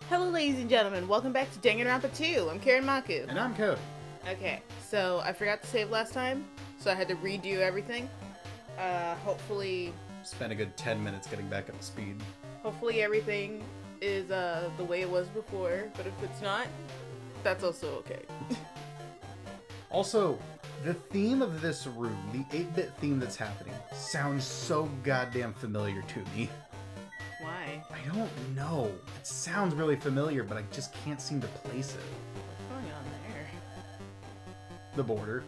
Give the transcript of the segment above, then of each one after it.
Hello, ladies and gentlemen. Welcome back to Danganronpa 2. I'm Karen Maku. And I'm Cody. Okay, so I forgot to save last time, so I had to redo everything. Hopefully Spent a good 10 minutes getting back up to speed. everything is the way it was before, but if it's not, that's also okay. Also, the theme of this room, the 8-bit theme that's happening, sounds so goddamn familiar to me. Why? I don't know. It sounds really familiar, but I just can't seem to place it. What's going on there? The border.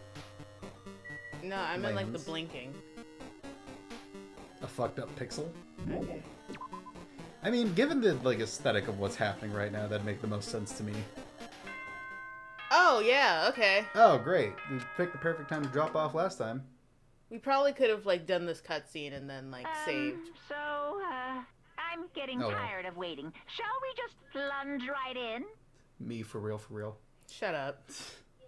No, I meant like the Lanes. blinking. A fucked up pixel. Okay. I mean, given the aesthetic of what's happening right now, that'd make the most sense to me. Oh, yeah, okay. Oh, great. We picked the perfect time to drop off last time. We probably could have done this cutscene and then saved. I'm getting Oh, well. tired of waiting. Shall we just plunge right in? Me, for real, for real. Shut up.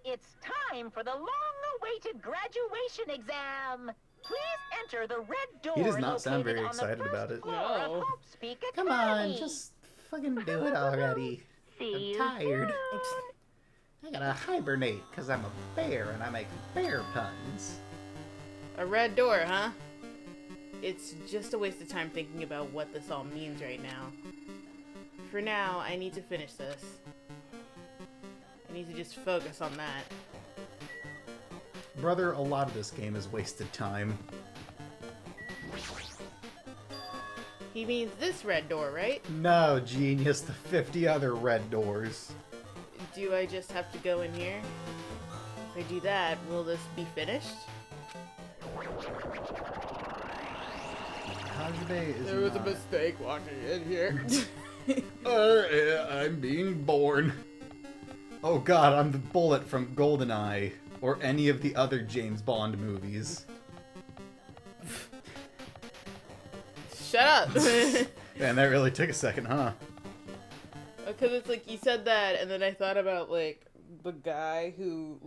It's time for the long-awaited graduation exam. Please enter the red door. He does not sound located very on the excited first about it. floor No. of Hope's Peak Come on, Academy. just fucking do it already. See I'm you tired. soon. I gotta hibernate, because I'm a bear and I make bear puns. A red door, huh? It's just a waste of time thinking about what this all means right now. For now, I need to finish this. I need to just focus on that. Brother, a lot of this game is wasted time. He means this red door, right? No, genius, the 50 other red doors. Do I just have to go in here? If I do that, will this be finished? Hajime is There was a not- mistake walking in here. I'm being born. Oh god, I'm the bullet from GoldenEye, or any of the other James Bond movies. Shut up! Man, that really took a second, huh? Because it's like, you said that, and then I thought about, the guy who,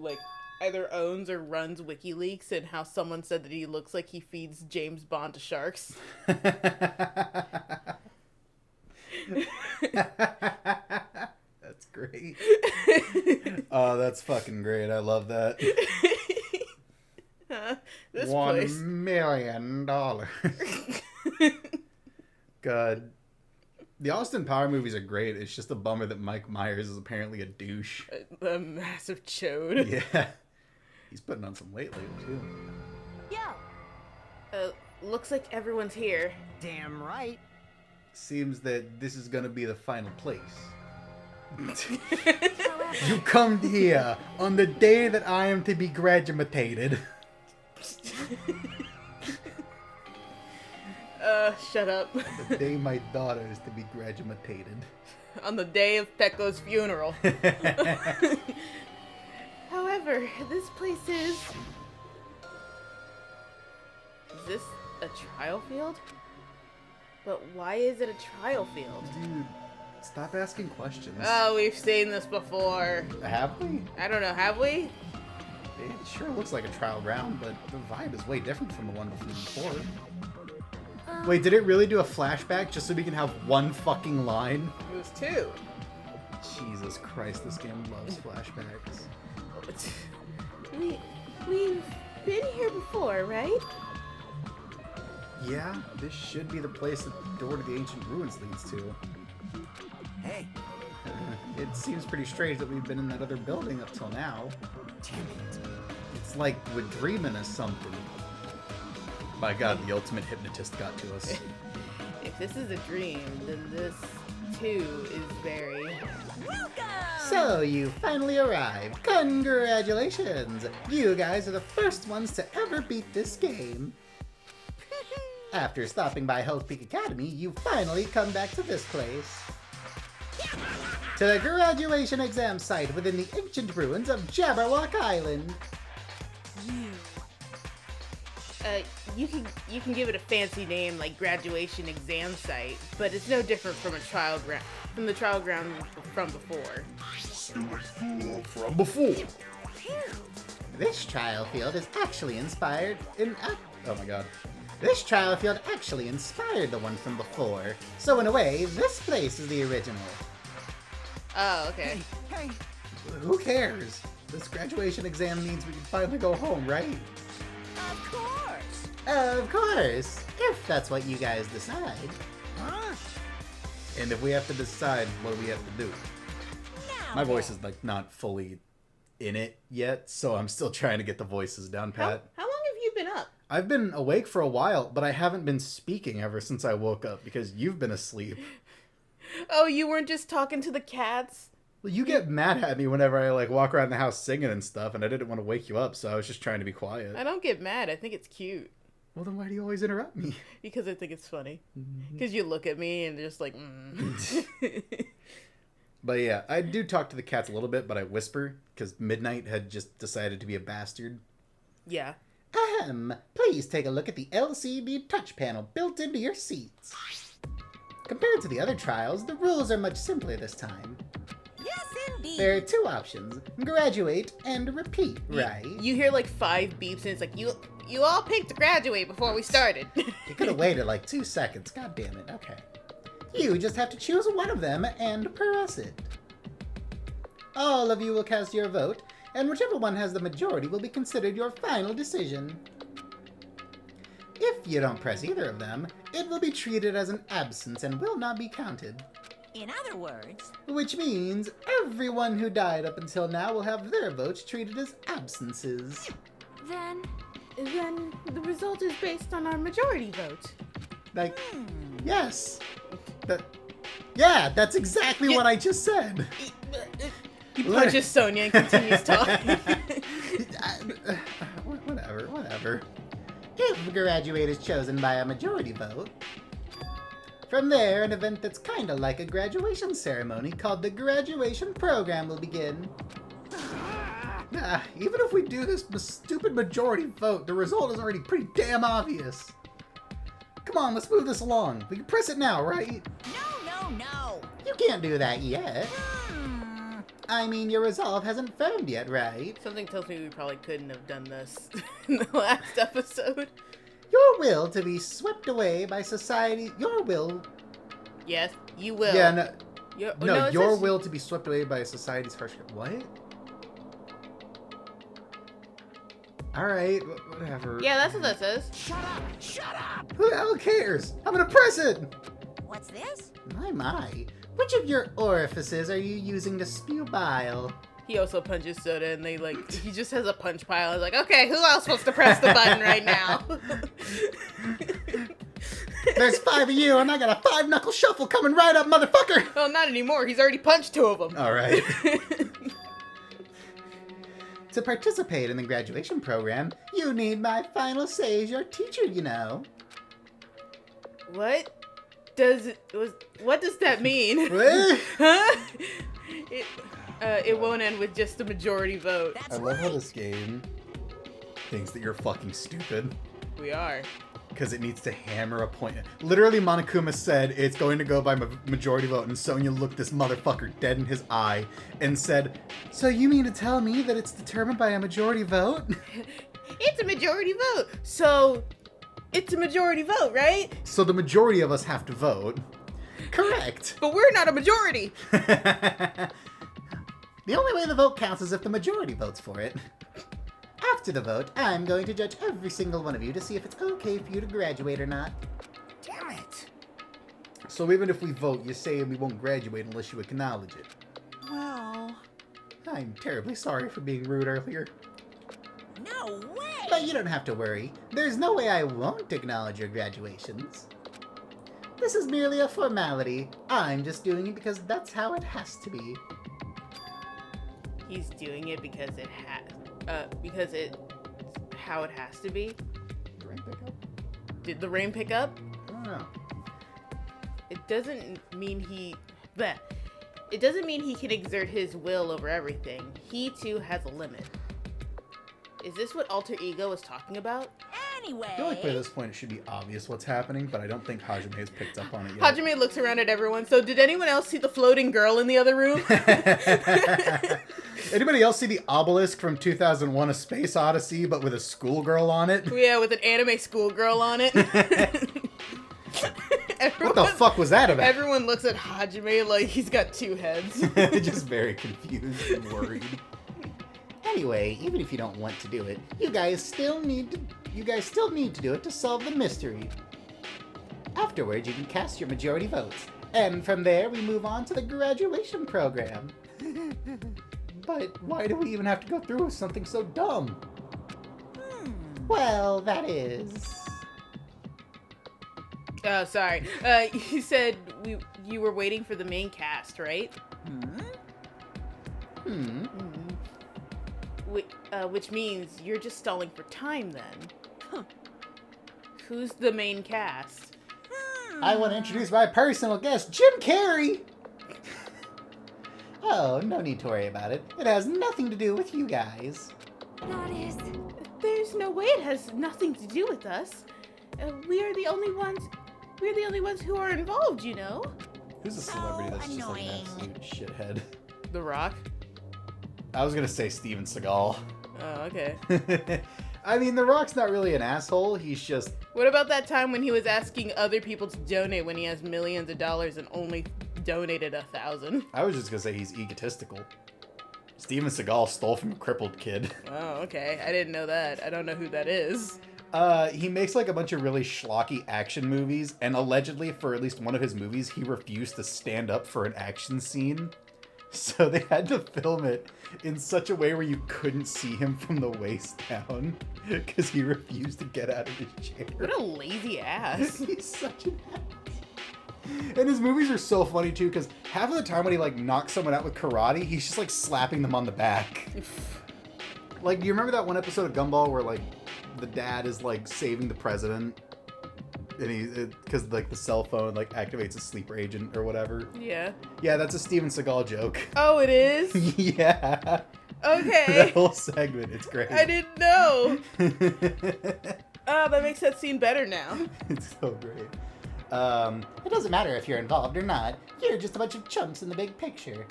either owns or runs WikiLeaks, and how someone said that he looks like he feeds James Bond to sharks. That's great. Oh, that's fucking great. I love that. This $1 place. million. God. The Austin Power movies are great. It's just a bummer that Mike Myers is apparently a douche. A massive chode. Yeah. He's putting on some weight lately, too. Yo. Looks like everyone's here. Damn right. Seems that this is gonna be the final place. You come here on the day that I am to be graduated. Shut up. The day my daughter is to be graduated. On the day of Pecco's funeral. However, this place is... Is this a trial field? But why is it a trial field? Dude, stop asking questions. Oh, we've seen this before. Have we? I don't know, have we? It sure looks like a trial ground, but the vibe is way different from the one from before. Wait, did it really do a flashback just so we can have one fucking line? It was two. Jesus Christ, this game loves flashbacks. We've been here before, right? Yeah, this should be the place that the door to the ancient ruins leads to. Hey, It seems pretty strange that we've been in that other building up till now. damn it. It's like we're dreaming of something. My god, the ultimate hypnotist got to us. If this is a dream, then this too is very... So, you finally arrived. Congratulations! You guys are the first ones to ever beat this game. After stopping by Hope's Peak Academy, you finally come back to this place. To the graduation exam site within the ancient ruins of Jabberwock Island. You can give it a fancy name like graduation exam site, but it's no different from the trial ground from before. From before. This trial field is actually inspired in... Oh my god. This trial field actually inspired the one from before, so in a way, this place is the original. Oh, okay. Hey, Who cares? This graduation exam means we can finally go home, right? Of course. Of course, if that's what you guys decide. huh? And if we have to decide, what do we have to do? Now My voice then. is like not fully in it yet, so I'm still trying to get the voices down pat. How long have you been up? I've been awake for a while, but I haven't been speaking ever since I woke up because you've been asleep. Oh, you weren't just talking to the cats? Well, you get mad at me whenever I like walk around the house singing and stuff, and I didn't want to wake you up, so I was just trying to be quiet. I don't get mad. I think it's cute. Well, then why do you always interrupt me? Because I think it's funny. Because you look at me and just like, But yeah, I do talk to the cats a little bit, but I whisper because Midnight had just decided to be a bastard. Yeah. Please take a look at the LCD touch panel built into your seats. Compared to the other trials, the rules are much simpler this time. Yes, indeed. There are two options, graduate and repeat, right? You hear like 5 beeps and it's like, you all picked to graduate before we started. You could have waited like 2 seconds, god damn it, okay. You just have to choose one of them and press it. All of you will cast your vote, and whichever one has the majority will be considered your final decision. If you don't press either of them, it will be treated as an absence and will not be counted. In other words, Which means everyone who died up until now will have their votes treated as absences. Then the result is based on our majority vote. Like, yes. That's exactly what I just said. He punches Sonia and continues talking. Whatever. If graduate is chosen by a majority vote, from there, an event that's kinda like a graduation ceremony called the graduation program will begin. Even if we do this stupid majority vote, the result is already pretty damn obvious. Come on, let's move this along. We can press it now, right? no. You can't do that yet. I mean, your resolve hasn't firmed yet, right? Something tells me we probably couldn't have done this in the last episode. Your will to be swept away by society. Your will. Yes, you will. Yeah, no. It Your says- will to be swept away by society's harsh. What? Alright, whatever. Yeah, that's what that says. Shut up. Who the hell cares? I'm gonna press it! What's this? My. Which of your orifices are you using to spew bile? He also punches Soda and he just has a punch pile. He's like, okay, who else wants to press the button right now? There's 5 of you, and I got a 5-knuckle shuffle coming right up, motherfucker! Well, not anymore. He's already punched 2 of them. Alright. To participate in the graduation program, you need my final say as your teacher, you know. What does that mean? What? Huh? It won't end with just a majority vote. I love how this game thinks that you're fucking stupid. We are. Because it needs to hammer a point. Literally, Monokuma said it's going to go by majority vote, and Sonya looked this motherfucker dead in his eye and said, "So you mean to tell me that it's determined by a majority vote?" It's a majority vote. So, it's a majority vote, right? So the majority of us have to vote. Correct. But we're not a majority. The only way the vote counts is if the majority votes for it. After the vote, I'm going to judge every single one of you to see if it's okay for you to graduate or not. Damn it. So even if we vote, you're saying we won't graduate unless you acknowledge it. Well, I'm terribly sorry for being rude earlier. No way. But you don't have to worry. There's no way I won't acknowledge your graduations. This is merely a formality. I'm just doing it because that's how it has to be. He's doing it because it's how it has to be. Did the rain pick up? Did the rain pick up? I don't know. It doesn't mean it doesn't mean he can exert his will over everything. He too has a limit. Is this what alter ego is talking about? Anyway. I feel like by this point it should be obvious what's happening, but I don't think Hajime has picked up on it yet. Hajime looks around at everyone. So did anyone else see the floating girl in the other room? Anybody else see the obelisk from 2001: A Space Odyssey, but with a schoolgirl on it? Yeah, with an anime schoolgirl on it. What the fuck was that about? Everyone looks at Hajime like he's got two heads. Just very confused and worried. Anyway, even if you don't want to do it, you guys still need to do it to solve the mystery. Afterwards, you can cast your majority votes, and from there we move on to the graduation program. But why do we even have to go through with something so dumb? Well, that is... Oh, sorry. You said you were waiting for the main cast, right? Which means you're just stalling for time then. Who's the main cast? I want to introduce my personal guest, Jim Carrey! Oh, no need to worry about it. It has nothing to do with you guys. There's no way it has nothing to do with us. We're the only ones who are involved, you know? Who's a celebrity that's just like an absolute shithead? The Rock? I was gonna say Steven Seagal. Oh, okay. I mean, The Rock's not really an asshole, he's just... What about that time when he was asking other people to donate when he has millions of dollars and only donated 1,000? I was just gonna say he's egotistical. Steven Seagal stole from a crippled kid. Oh, okay. I didn't know that. I don't know who that is. He makes like a bunch of really schlocky action movies, and allegedly for at least one of his movies, he refused to stand up for an action scene. So they had to film it in such a way where you couldn't see him from the waist down, because he refused to get out of his chair. What a lazy ass. He's such an ass. And his movies are so funny too, because half of the time when he like knocks someone out with karate, he's just like slapping them on the back. Like, do you remember that one episode of Gumball where like the dad is like saving the president, and because like the cell phone like activates a sleeper agent or whatever? Yeah. Yeah, that's a Steven Seagal joke. Oh, it is? Yeah. Okay. That whole segment, it's great. I didn't know. Oh, that makes that scene better now. It's so great. It doesn't matter if you're involved or not. You're just a bunch of chumps in the big picture.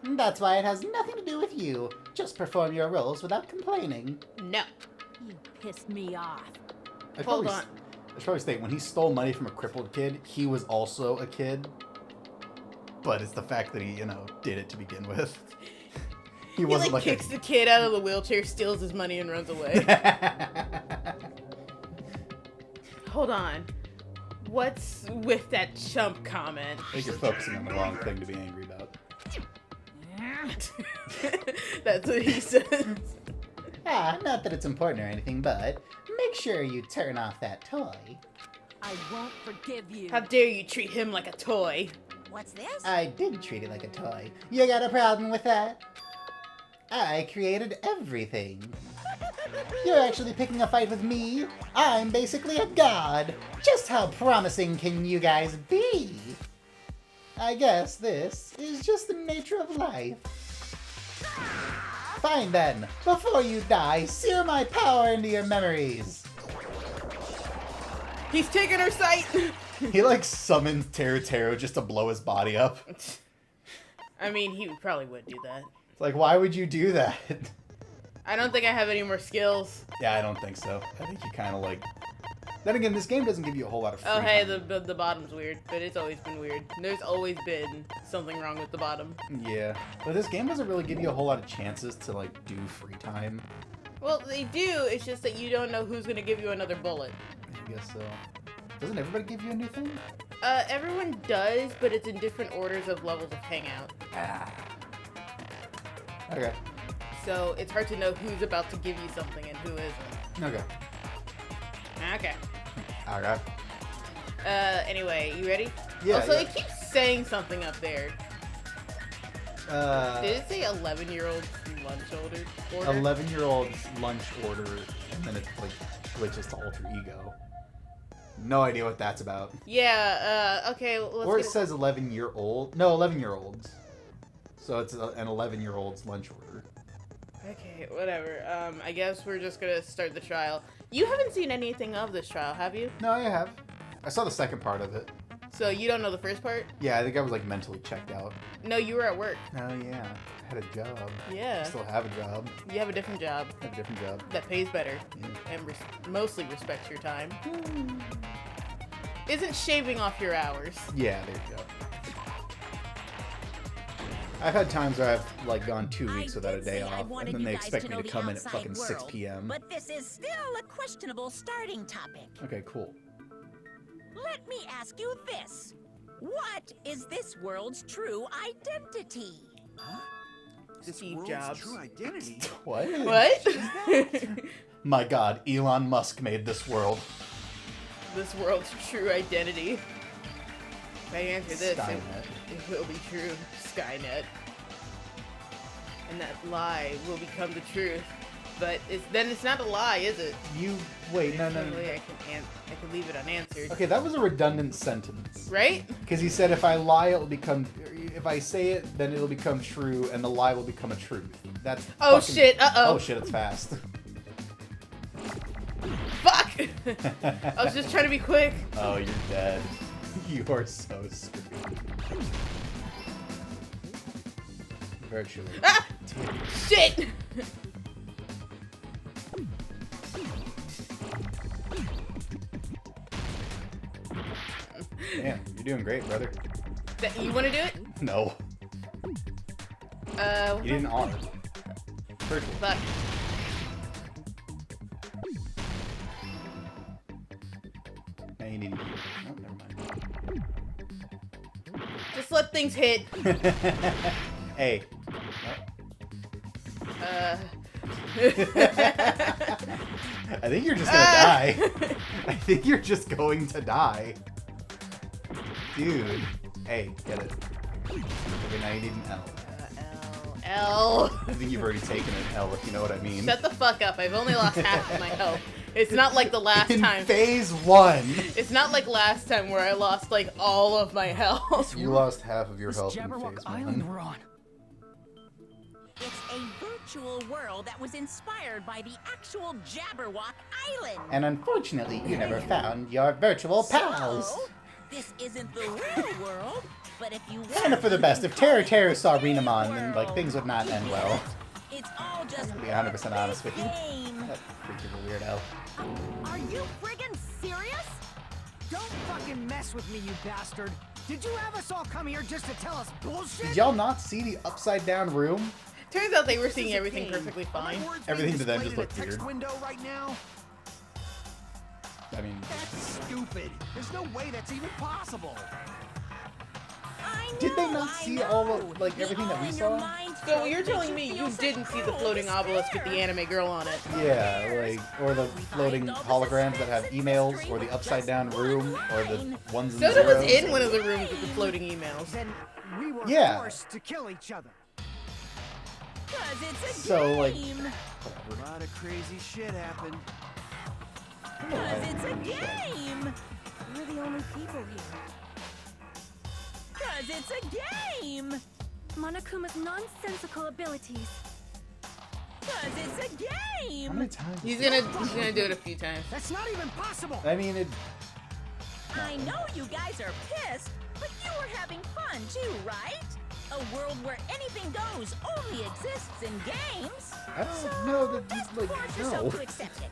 That's why it has nothing to do with you. Just perform your roles without complaining. No. You pissed me off. Hold on. I should probably state, when he stole money from a crippled kid, he was also a kid. But it's the fact that he, did it to begin with. He wasn't like kicks the kid out of the wheelchair, steals his money, and runs away. Hold on. What's with that chump comment? I think you're focusing on the wrong thing to be angry about. That's what he says. Not that it's important or anything, but make sure you turn off that toy. I won't forgive you. How dare you treat him like a toy? What's this? I did treat it like a toy. You got a problem with that? I created everything. You're actually picking a fight with me? I'm basically a god. Just how promising can you guys be? I guess this is just the nature of life. Fine then, before you die, sear my power into your memories. He's taking her sight! He like summons Tero just to blow his body up. I mean, he probably would do that. It's like, why would you do that? I don't think I have any more skills. Yeah, I don't think so. I think you kind of like... Then again, this game doesn't give you a whole lot of free Oh, hey, time. the bottom's weird, but it's always been weird. There's always been something wrong with the bottom. Yeah, but this game doesn't really give you a whole lot of chances to like do free time. Well, they do, it's just that you don't know who's gonna give you another bullet. I guess so. Doesn't everybody give you a new thing? Everyone does, but it's in different orders of levels of hangout. Okay. So it's hard to know who's about to give you something and who isn't. Okay. Okay. Okay. Anyway, you ready? Yeah. Also, yeah. it keeps saying something up there. Did it say 11-year-old lunch order? 11-year-old's lunch order, and then it like glitches to alter ego. No idea what that's about. Yeah, okay, let's Or it get says 11-year-old. No, 11-year-olds. So it's an 11-year-old's lunch order. Okay, whatever. I guess we're just gonna start the trial. You haven't seen anything of this trial, have you? No, I have. I saw the second part of it. So you don't know the first part? Yeah, I think I was like mentally checked out. No, you were at work. Oh yeah, I had a job. Yeah. I still have a job. You have a different job I have a different job. that pays better Yeah. and mostly respects your time. Isn't shaving off your hours. Yeah, there you go. I've had times where I've like gone 2 weeks without a day off, and then they expect me to come in at fucking 6 p.m. But this is still a questionable starting topic. Okay, cool. Let me ask you this. What is this world's true identity? This Steve world's Jobs. true identity. What? What? My God, Elon Musk made this world. This world's true identity. If I answer this, it will be true. Skynet. And that lie will become the truth. But then it's not a lie, is it? Wait, no. I can leave it unanswered. Okay, that was a redundant sentence. Right? Because he said if I lie, it'll become... If I say it, then it'll become true, and the lie will become a truth. That's Oh fucking... shit, uh-oh. Oh shit, it's fast. Fuck! I was just trying to be quick. Oh, you're dead. You are so screwed. Virtually. Ah! Shit! Damn, you're doing great, brother. You want to do it? No. You didn't honor. Virtual. Fuck. Now you need to... Oh, never mind. Just let things hit. Hey. I think you're just gonna die. I think you're just going to die. Dude. Hey, get it. Okay, now you need an L. L. I think you've already taken an L, if you know what I mean. Shut the fuck up. I've only lost half of my health. It's not like the last In time. phase 1. It's not like last time where I lost like all of my health. You lost half of your This health in Jabberwock phase Island 1. we're on. It's a virtual world that was inspired by the actual Jabberwock Island. And unfortunately, you never found your virtual pals. So, this isn't the real world, but if you Kind of for the best. If Terror saw Renamon, then like world, things would not end well. it's all just To be 100% honest with you. game. That freak is a weirdo. Are you friggin' serious? Don't fucking mess with me, you bastard. Did you have us all come here just to tell us bullshit? Did y'all not see the upside down room? Turns out they were seeing This is a everything game. perfectly Are my fine. words Everything being to them displayed just in a looked text weird. window right now? I mean, That's stupid. There's no way that's even possible. I know, did they not see all of, like, The everything that we all in your saw? mind So trope you're makes telling me feel you so didn't see the cruel floating obelisk with the despair. anime girl on it? yeah, like, or the floating holograms that have emails, or the upside down room, or the ones and Soda was zeros. in one of the rooms with the floating emails. Then we were Yeah. forced to kill each other. 'Cause it's a So, like, game. A lot of crazy shit happened. 'Cause it's a game. We're the only people here. 'Cause it's a game. Monokuma's nonsensical abilities. 'Cause it's a How game. many times? He's gonna do it a few times. That's not even possible. I mean, it. I know you guys are pissed, but you were having fun too, right? A world where anything goes only exists in games. I don't know that Just like force no. yourself to accept it.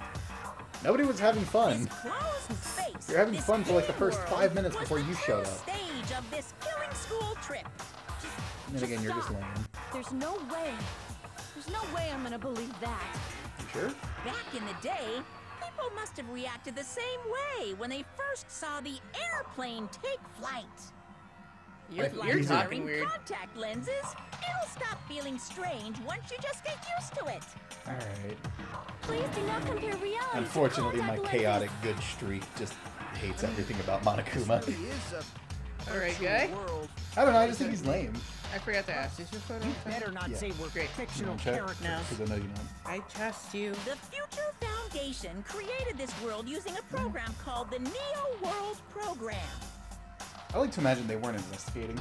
Nobody was having fun. This closed space. You're having this fun for, like, the game first world 5 minutes was before the you showed first up. Stage of this killing school trip. And then again, you're just stop. lame. There's no way. There's no way I'm gonna believe that. You sure? Back in the day, people must have reacted the same way when they first saw the airplane take flight. You're, Like, you're these are- talking Wearing weird. contact lenses, it'll stop feeling strange once you just get used to it. Alright. Please do not compare reality. to Unfortunately, my contact chaotic lenses. good streak just hates everything about Monokuma. It is a Alright, virtual guy. world. I don't know, I just think he's lame. I forgot to ask. Is your photo? Better not Yeah. say we're Great. fictional You wanna check? characters. No. Because I know you know. I trust you. The Future Foundation created this world using a program called the Neo World Program. I like to imagine they weren't investigating.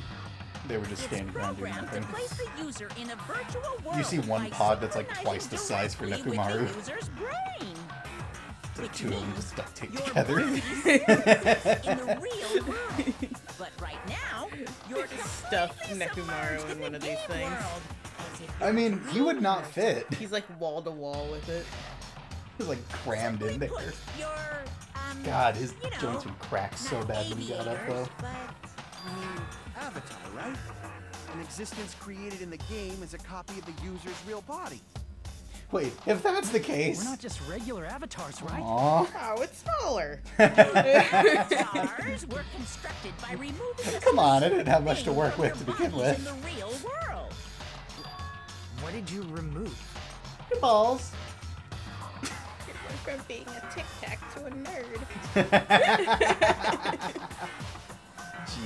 They were just It's standing around doing programmed to nothing. place the user in a virtual world. You see one by pod that's, like, synchronizing twice the size for directly with Nekomaru. the user's brain. The Which two of them means just duct taped your together. brain is in the real world. But right now, you're Stuff completely Nekomaru submerged in one the of these game things. world, as if I mean, he would not you're fit. He's like wall to wall with it. He's like crammed in Simply there. put, You're God, his you know, joints would crack so not bad when he got up, though. aviators, but You mean avatar, right? An existence created in the game is a copy of the user's real body. Wait, if that's the case... We're not just regular avatars, right? Aw. Oh, it's smaller. avatars were constructed by removing the Come on, I didn't have much to thing work from with their to begin bodies with. in the real world. What did you remove? Your balls. It went from being a tic tac to a nerd.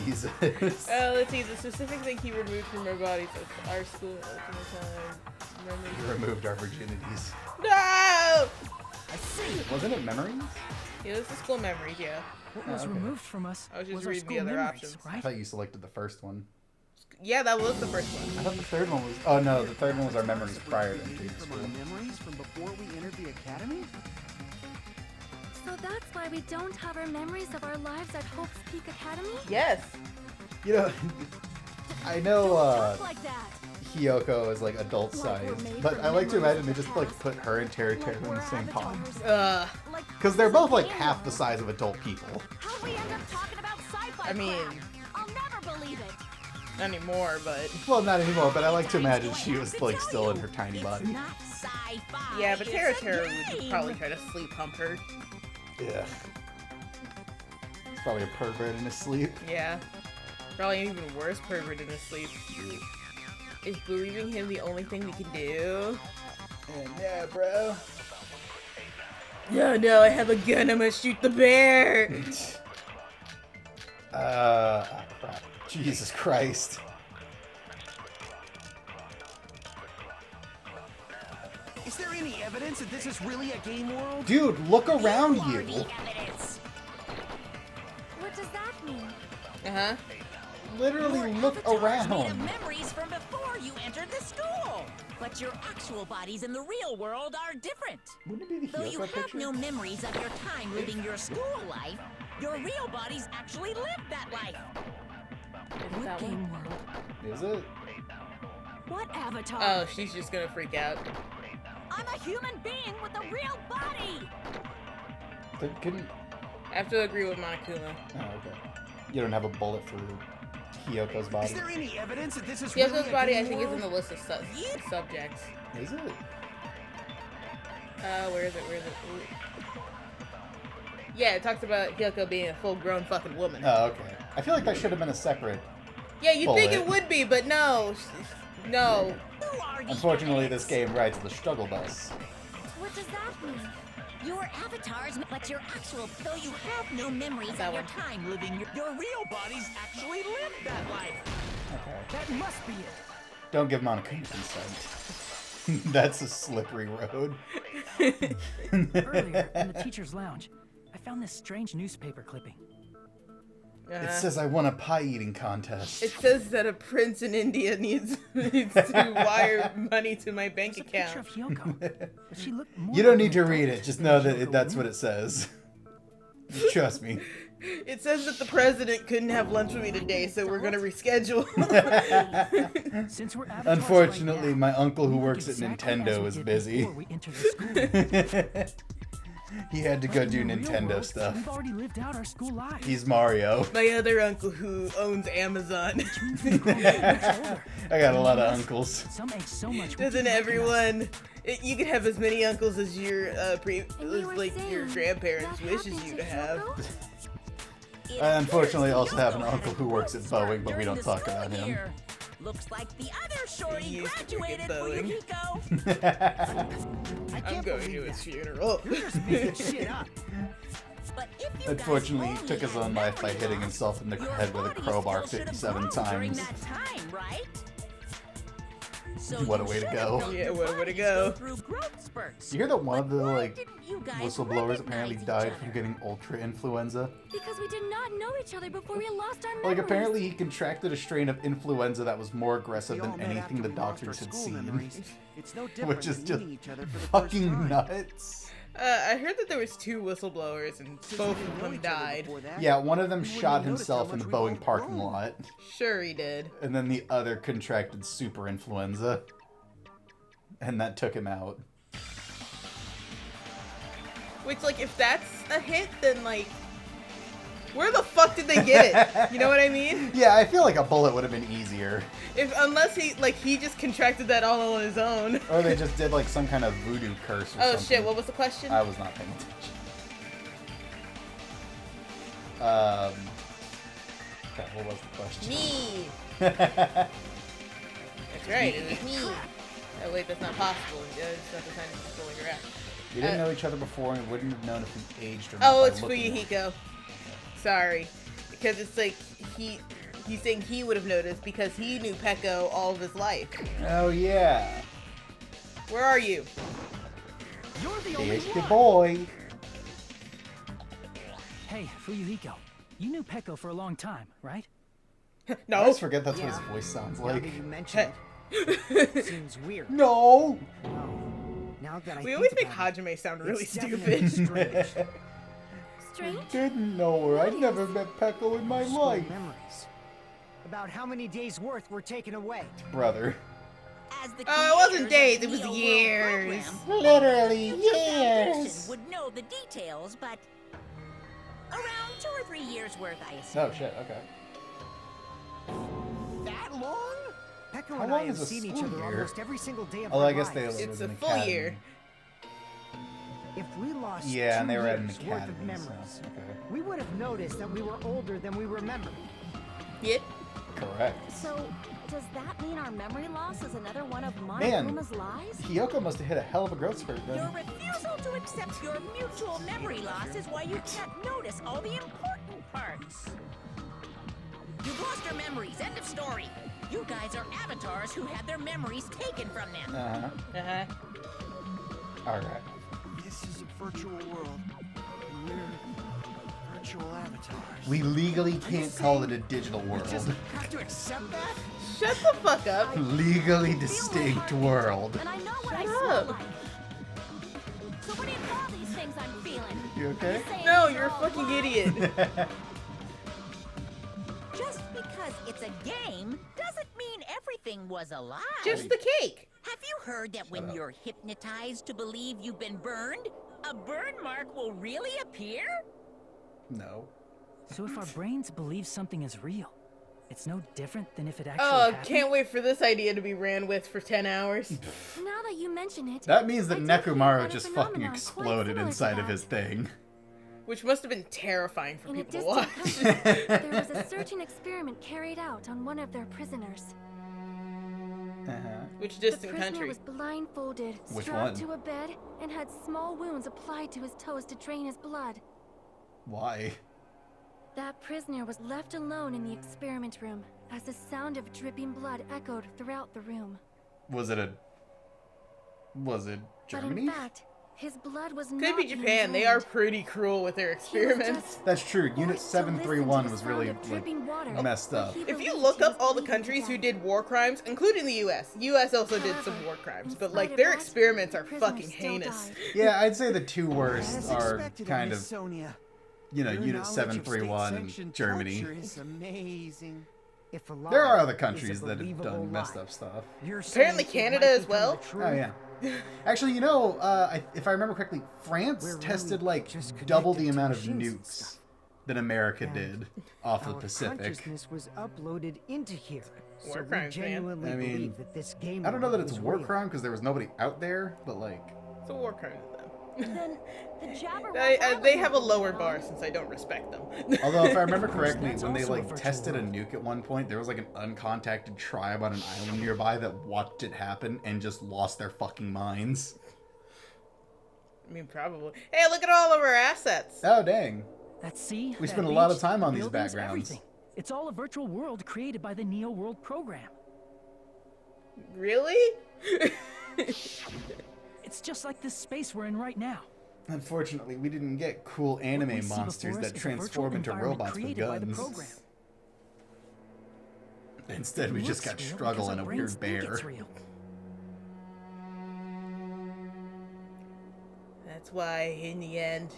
Jesus. Let's see. The specific thing he removed from our bodies was our school ultimate time. He removed our virginities. No! I see. Wasn't it memories? It was the school memories, yeah. What was okay. removed from us I was just was our reading the school other memories, options. I right? thought you selected the first one. Yeah, that was the first I one. thought the third one was... Oh no, the third one was our memories prior to entering From school. our memories from before we entered the academy? So that's why we don't have our memories of our lives at Hope's Peak Academy? Yes. You know, I know Talk like that. Hiyoko is like adult Like we're size, made but from I like to memories imagine of they the just like past. put her and Terry Like in we're the same pod. avatars. Like Because they're both like in half the world. size of adult people. How'd we end up talking about sci-fi I mean- crap? I'll never believe it. not anymore, but Well, not anymore, but I like to imagine Time's she going was to like tell still in you, her tiny it's body. not sci-fi. yeah, but Tara it's a Tara would game. probably try to sleep hump her. Yeah. He's probably a pervert in his sleep. Yeah. Probably an even worse pervert in his sleep. Is believing him the only thing we can do? And yeah, bro. No, I have a gun. I'm gonna shoot the bear. Oh, crap. Jesus Christ. Is there any evidence that this is really a game world? Dude, look around You are you. the evidence. What does that mean? Uh-huh. Literally Your look avatars made of around. memories from before you entered the school. But your actual bodies in the real world are different. Wouldn't it be the Though you Hiyoko have picture? no memories of your time living your school life, your real bodies actually lived that life. Is that one? Game world. Is it? What avatar? Oh, she's just gonna freak out. I'm a human being with a real body! But couldn't... I have to agree with Monokuma. Oh, okay. You don't have a bullet through Hiyoko's Is body? there any evidence that this is Hyoko's really a body, I game think, is world? in the list of subjects. Is it? Where is it? Ooh. Yeah, it talks about Hyoko being a full-grown fucking woman. Oh, okay. I feel like that should have been a separate... Yeah, you'd think bullet. it would be, but no. No. You are the Unfortunately, evidence. this game rides the struggle bus. What does that mean? Your avatars, but your actual, though you have no memories That of your one. time living your real bodies actually lived that life. Okay. That must be it. Don't give Monokuma consent. That's a slippery road. Earlier, in the teacher's lounge, I found this strange newspaper clipping. It says I won a pie eating contest. It says that a prince in India needs to wire money to my bank It's a picture account. of Hiyoko, but she looked more You don't like need to an read adult it. Just than know a that Hiyoko that's what woman. it says. Trust me. It says that the president couldn't have lunch with me today, so we're gonna reschedule. Since we're avatars Unfortunately, right now, my uncle who we look works at exactly as Nintendo we is did busy. before we entered the school. He had to But go in do the real Nintendo world, stuff. We've already lived out our school lives. He's Mario. My other uncle who owns Amazon. Which means we've grown much older. I got a lot of uncles. Some age so much. we Doesn't can't everyone? You can have as many uncles as your And you were like your saying grandparents that wishes happened you to to have. Hyoko? It I unfortunately appears also have an Hiyoko uncle had who a works at growth spurt Boeing, but we during don't the talk school about him. year. Looks like the other shorty He used to work at graduated for Boeing. Yukiko. I I'm can't going to believe his that. funeral. You're just making shit up. But if you Unfortunately, guys he took his only own had life by memory hitting loss, himself in the your head with a bodies crowbar still should have 57 grown During times. that time, right? So What a you way to should go. have felt Yeah, your what a way to bodies go. Through growth spurts. You hear that one of the Why like didn't you guys whistleblowers apparently recognize died each from other? getting ultra influenza? Because we did not know each other before we lost our memories. Like apparently he contracted a strain of influenza that was more aggressive We all than met anything after the we lost our doctors had school seen. memories. It's no different Which is than just meeting each other for the first fucking time. nuts. I heard that there was 2 whistleblowers and Since both we didn't of know them each other died. before that, Yeah, one of them we wouldn't shot have noticed how himself in the much we've Boeing both parking grown. lot, Sure he did. and then the other contracted super influenza, and that took him out. Which, like, if that's a hit, then, like, where the fuck did they get it? You know what I mean? Yeah, I feel like a bullet would have been easier. Unless he just contracted that all on his own. Or they just did, like, some kind of voodoo curse or Oh, something. shit, what was the question? I was not paying attention. Okay, what was the question? Me! That's right, it was me. Oh, wait, that's not possible. It's not the time to control your act. We didn't know each other before and wouldn't have known if we aged or not. Oh, by it's looking at Fuyuhiko. Sorry. Because it's like, he's saying he would have noticed because he knew Peko all of his life. Oh, yeah. Where are you? You're the only It's the one. boy. Hey, Fuyuhiko. You knew Peko for a long time, right? I No. always forget that's what his voice sounds Now like. that you mention it, seems weird. No! Now that I We think always make about it, Hajime sound really it's definitely stupid. strange. Strange? Didn't know her. I'd never met Peko in my School life. memories. About how many days' worth were taken away. Brother. As the Oh, it wasn't creators days, of it was the Neo World years. program, Literally future years. foundation would know the details, but around 2 or 3 years worth, I assume. Oh, shit, okay. That long? Peko How and long I have is a seen each school other year? almost every single day of Although our I guess they lives. live It's in a an full academy. year. If we lost Yeah, and 2 they were at an years worth academy, of memories, so, okay. we would have noticed that we were older than we remembered. Yep. Correct. So, does that mean our memory loss is another one of Man. Kuma's lies? Kyoko must have hit a hell of a growth spurt Your then. refusal to accept your mutual memory loss is why you can't notice all the important parts. You've lost your memories. End of story. You guys are avatars who had their memories taken from them. Uh-huh. Uh-huh. Alright. This is a virtual world. And we're virtual avatars. We legally can't call it a digital We world. just have to accept that? Shut the fuck up. Legally distinct world. And I know what I Shut smell up. like. So what do you call these things I'm feeling? You okay? Saying No, these you're a are all fucking lies? idiot. Just because it's a game doesn't mean everything was a lie. Just the cake. Have you heard that when up. you're hypnotized to believe you've been burned, a burn mark will really appear? No. So if our brains believe something is real, it's no different than if it actually Oh, happened? can't wait for this idea to be ran with for 10 hours. Now that you mention it, That means that I did hear Nekomaru about a just fucking phenomenon quite exploded similar to inside of that. his thing. Which must have been terrifying for In a people to distant watch. country, there was a certain experiment carried out on one of their prisoners. Uh-huh. Which The distant prisoner country? was blindfolded, Which strapped one? to a bed, and had small wounds applied to his toes to drain his blood. Why? That prisoner was left alone in the experiment room as the sound of dripping blood echoed throughout the room. Was it But Germany? in fact, his blood was Could not be being Japan. They are drained. pretty cruel with their He was experiments. just That's true. Unit forced to listen to 731 the was sound really, of dripping water, messed but up. he If you believed look he up was all the bleeding to countries who death. did war crimes, including the U.S. U.S. also did some However, war crimes, in but spite like of their that, experiments are the prisoner fucking still heinous. died. Yeah, I'd say the two As worst are expected kind Miss of, Sonia. you know, Your Unit knowledge of 731 and state-sanctioned Germany. torture is amazing. If a lie There are other is a countries that have believable done messed lie, up stuff. you're Apparently saying it Canada might as become well? the truth? Oh, yeah. Actually, you know, if I remember correctly, France We're really tested like just double the connected to amount of machines and nukes stuff. than America And did off the Our Pacific. consciousness was uploaded into here. War So we crimes, man. genuinely I mean, believe that this game I don't know that it's is a war real. crime because there was nobody out there, but like, It's a war crime to them. Then the Jabberwock They have a Island lower was bar on. since I don't respect them. although if I remember correctly, That's when they also a like virtual tested a world. nuke at one point, there was like an uncontacted tribe on an island nearby that watched it happen and just lost their fucking minds. I mean, probably. Hey, look at all of our assets. Oh dang. That sea, We that spent a lot of beach, time on the these buildings, backgrounds. Everything. It's all a virtual world created by the Neo World program. Really? It's just like this space we're in right now. Unfortunately, we didn't get cool What we anime see monsters before us that is a virtual transform into environment robots with created by the guns. program. Instead, we It just looks got real struggle because and our a brains weird think it's bear. real. That's why, in the end,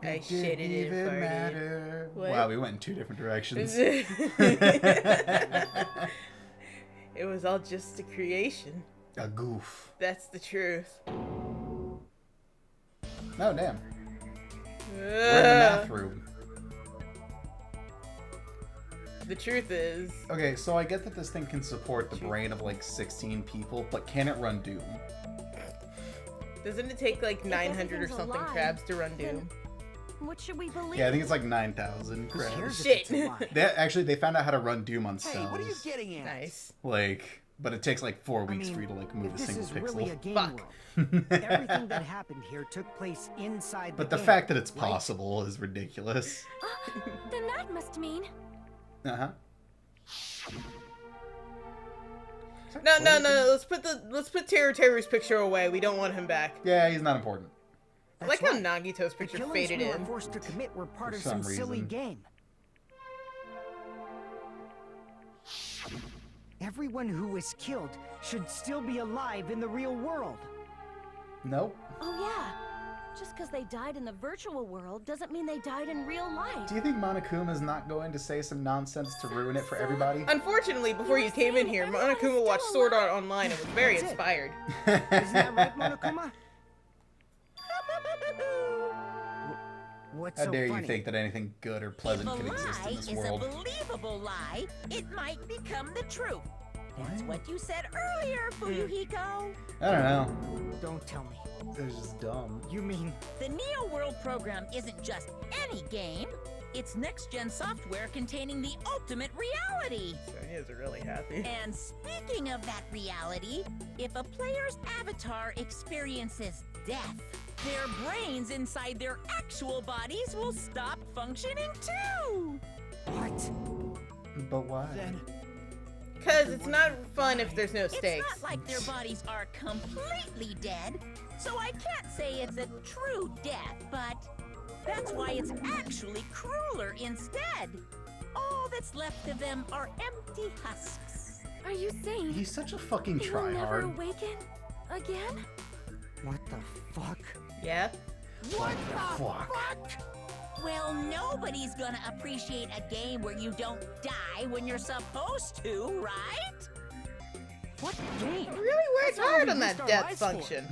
I It shitted didn't and even farted. matter. What? Wow, we went in two different directions. It was all just a creation. A goof. That's the truth. Oh, damn. We're in the math room. The truth is... Okay, so I get that this thing can support the brain of like 16 people, but can it run Doom? Doesn't it take like 900 or something crabs to run Doom? What should we believe? Yeah, I think it's like 9,000 Who cares crabs. if Shit. it's a lie? They found out how to run Doom on Hey, cells. what are you getting at? Nice. Like, but it takes like 4 weeks for you to like move if a this single is pixel. really a game Fuck. world, everything that happened here took place inside But the the game, fact that it's right? possible is ridiculous. Then that must mean... Uh-huh. No. Let's put Teru's picture away. We don't want him back. Yeah, he's not important. I like That's how Nagito's The picture killings faded we were in. forced to commit were part For of some some silly reason. game. Everyone who was killed should still be alive in the real world. Nope. Oh yeah. Just because they died in the virtual world doesn't mean they died in real life. Do you think Monokuma's not going to say some nonsense to ruin it for everybody? Unfortunately, before you came in here, Monokuma watched Sword Art Online and was very That's it. inspired. Isn't that right, Monokuma? What's How so dare you funny? think that anything good or If pleasant a can exist in lie this is world? a believable lie, it might become the truth. That's what you said earlier, Fuyuhiko. I don't know. Don't tell me. They're just dumb. You mean The Neo World program isn't just any game. It's next-gen software containing the ultimate reality. So he is really happy. And speaking of that reality, if a player's avatar experiences death, their brains inside their actual bodies will stop functioning too. what? But why? Then Because it's not fun if there's no It's stakes. not like their bodies are completely dead, so I can't say it's a true death, but that's why it's actually crueler instead. All that's left of them are empty husks. Are you saying He's such a fucking they will never tryhard. awaken again? What the fuck? Yeah? What the fuck? Well, nobody's gonna appreciate a game where you don't die when you're supposed to, right? What game? Really worked That's all hard we on that risked our death lives for. function.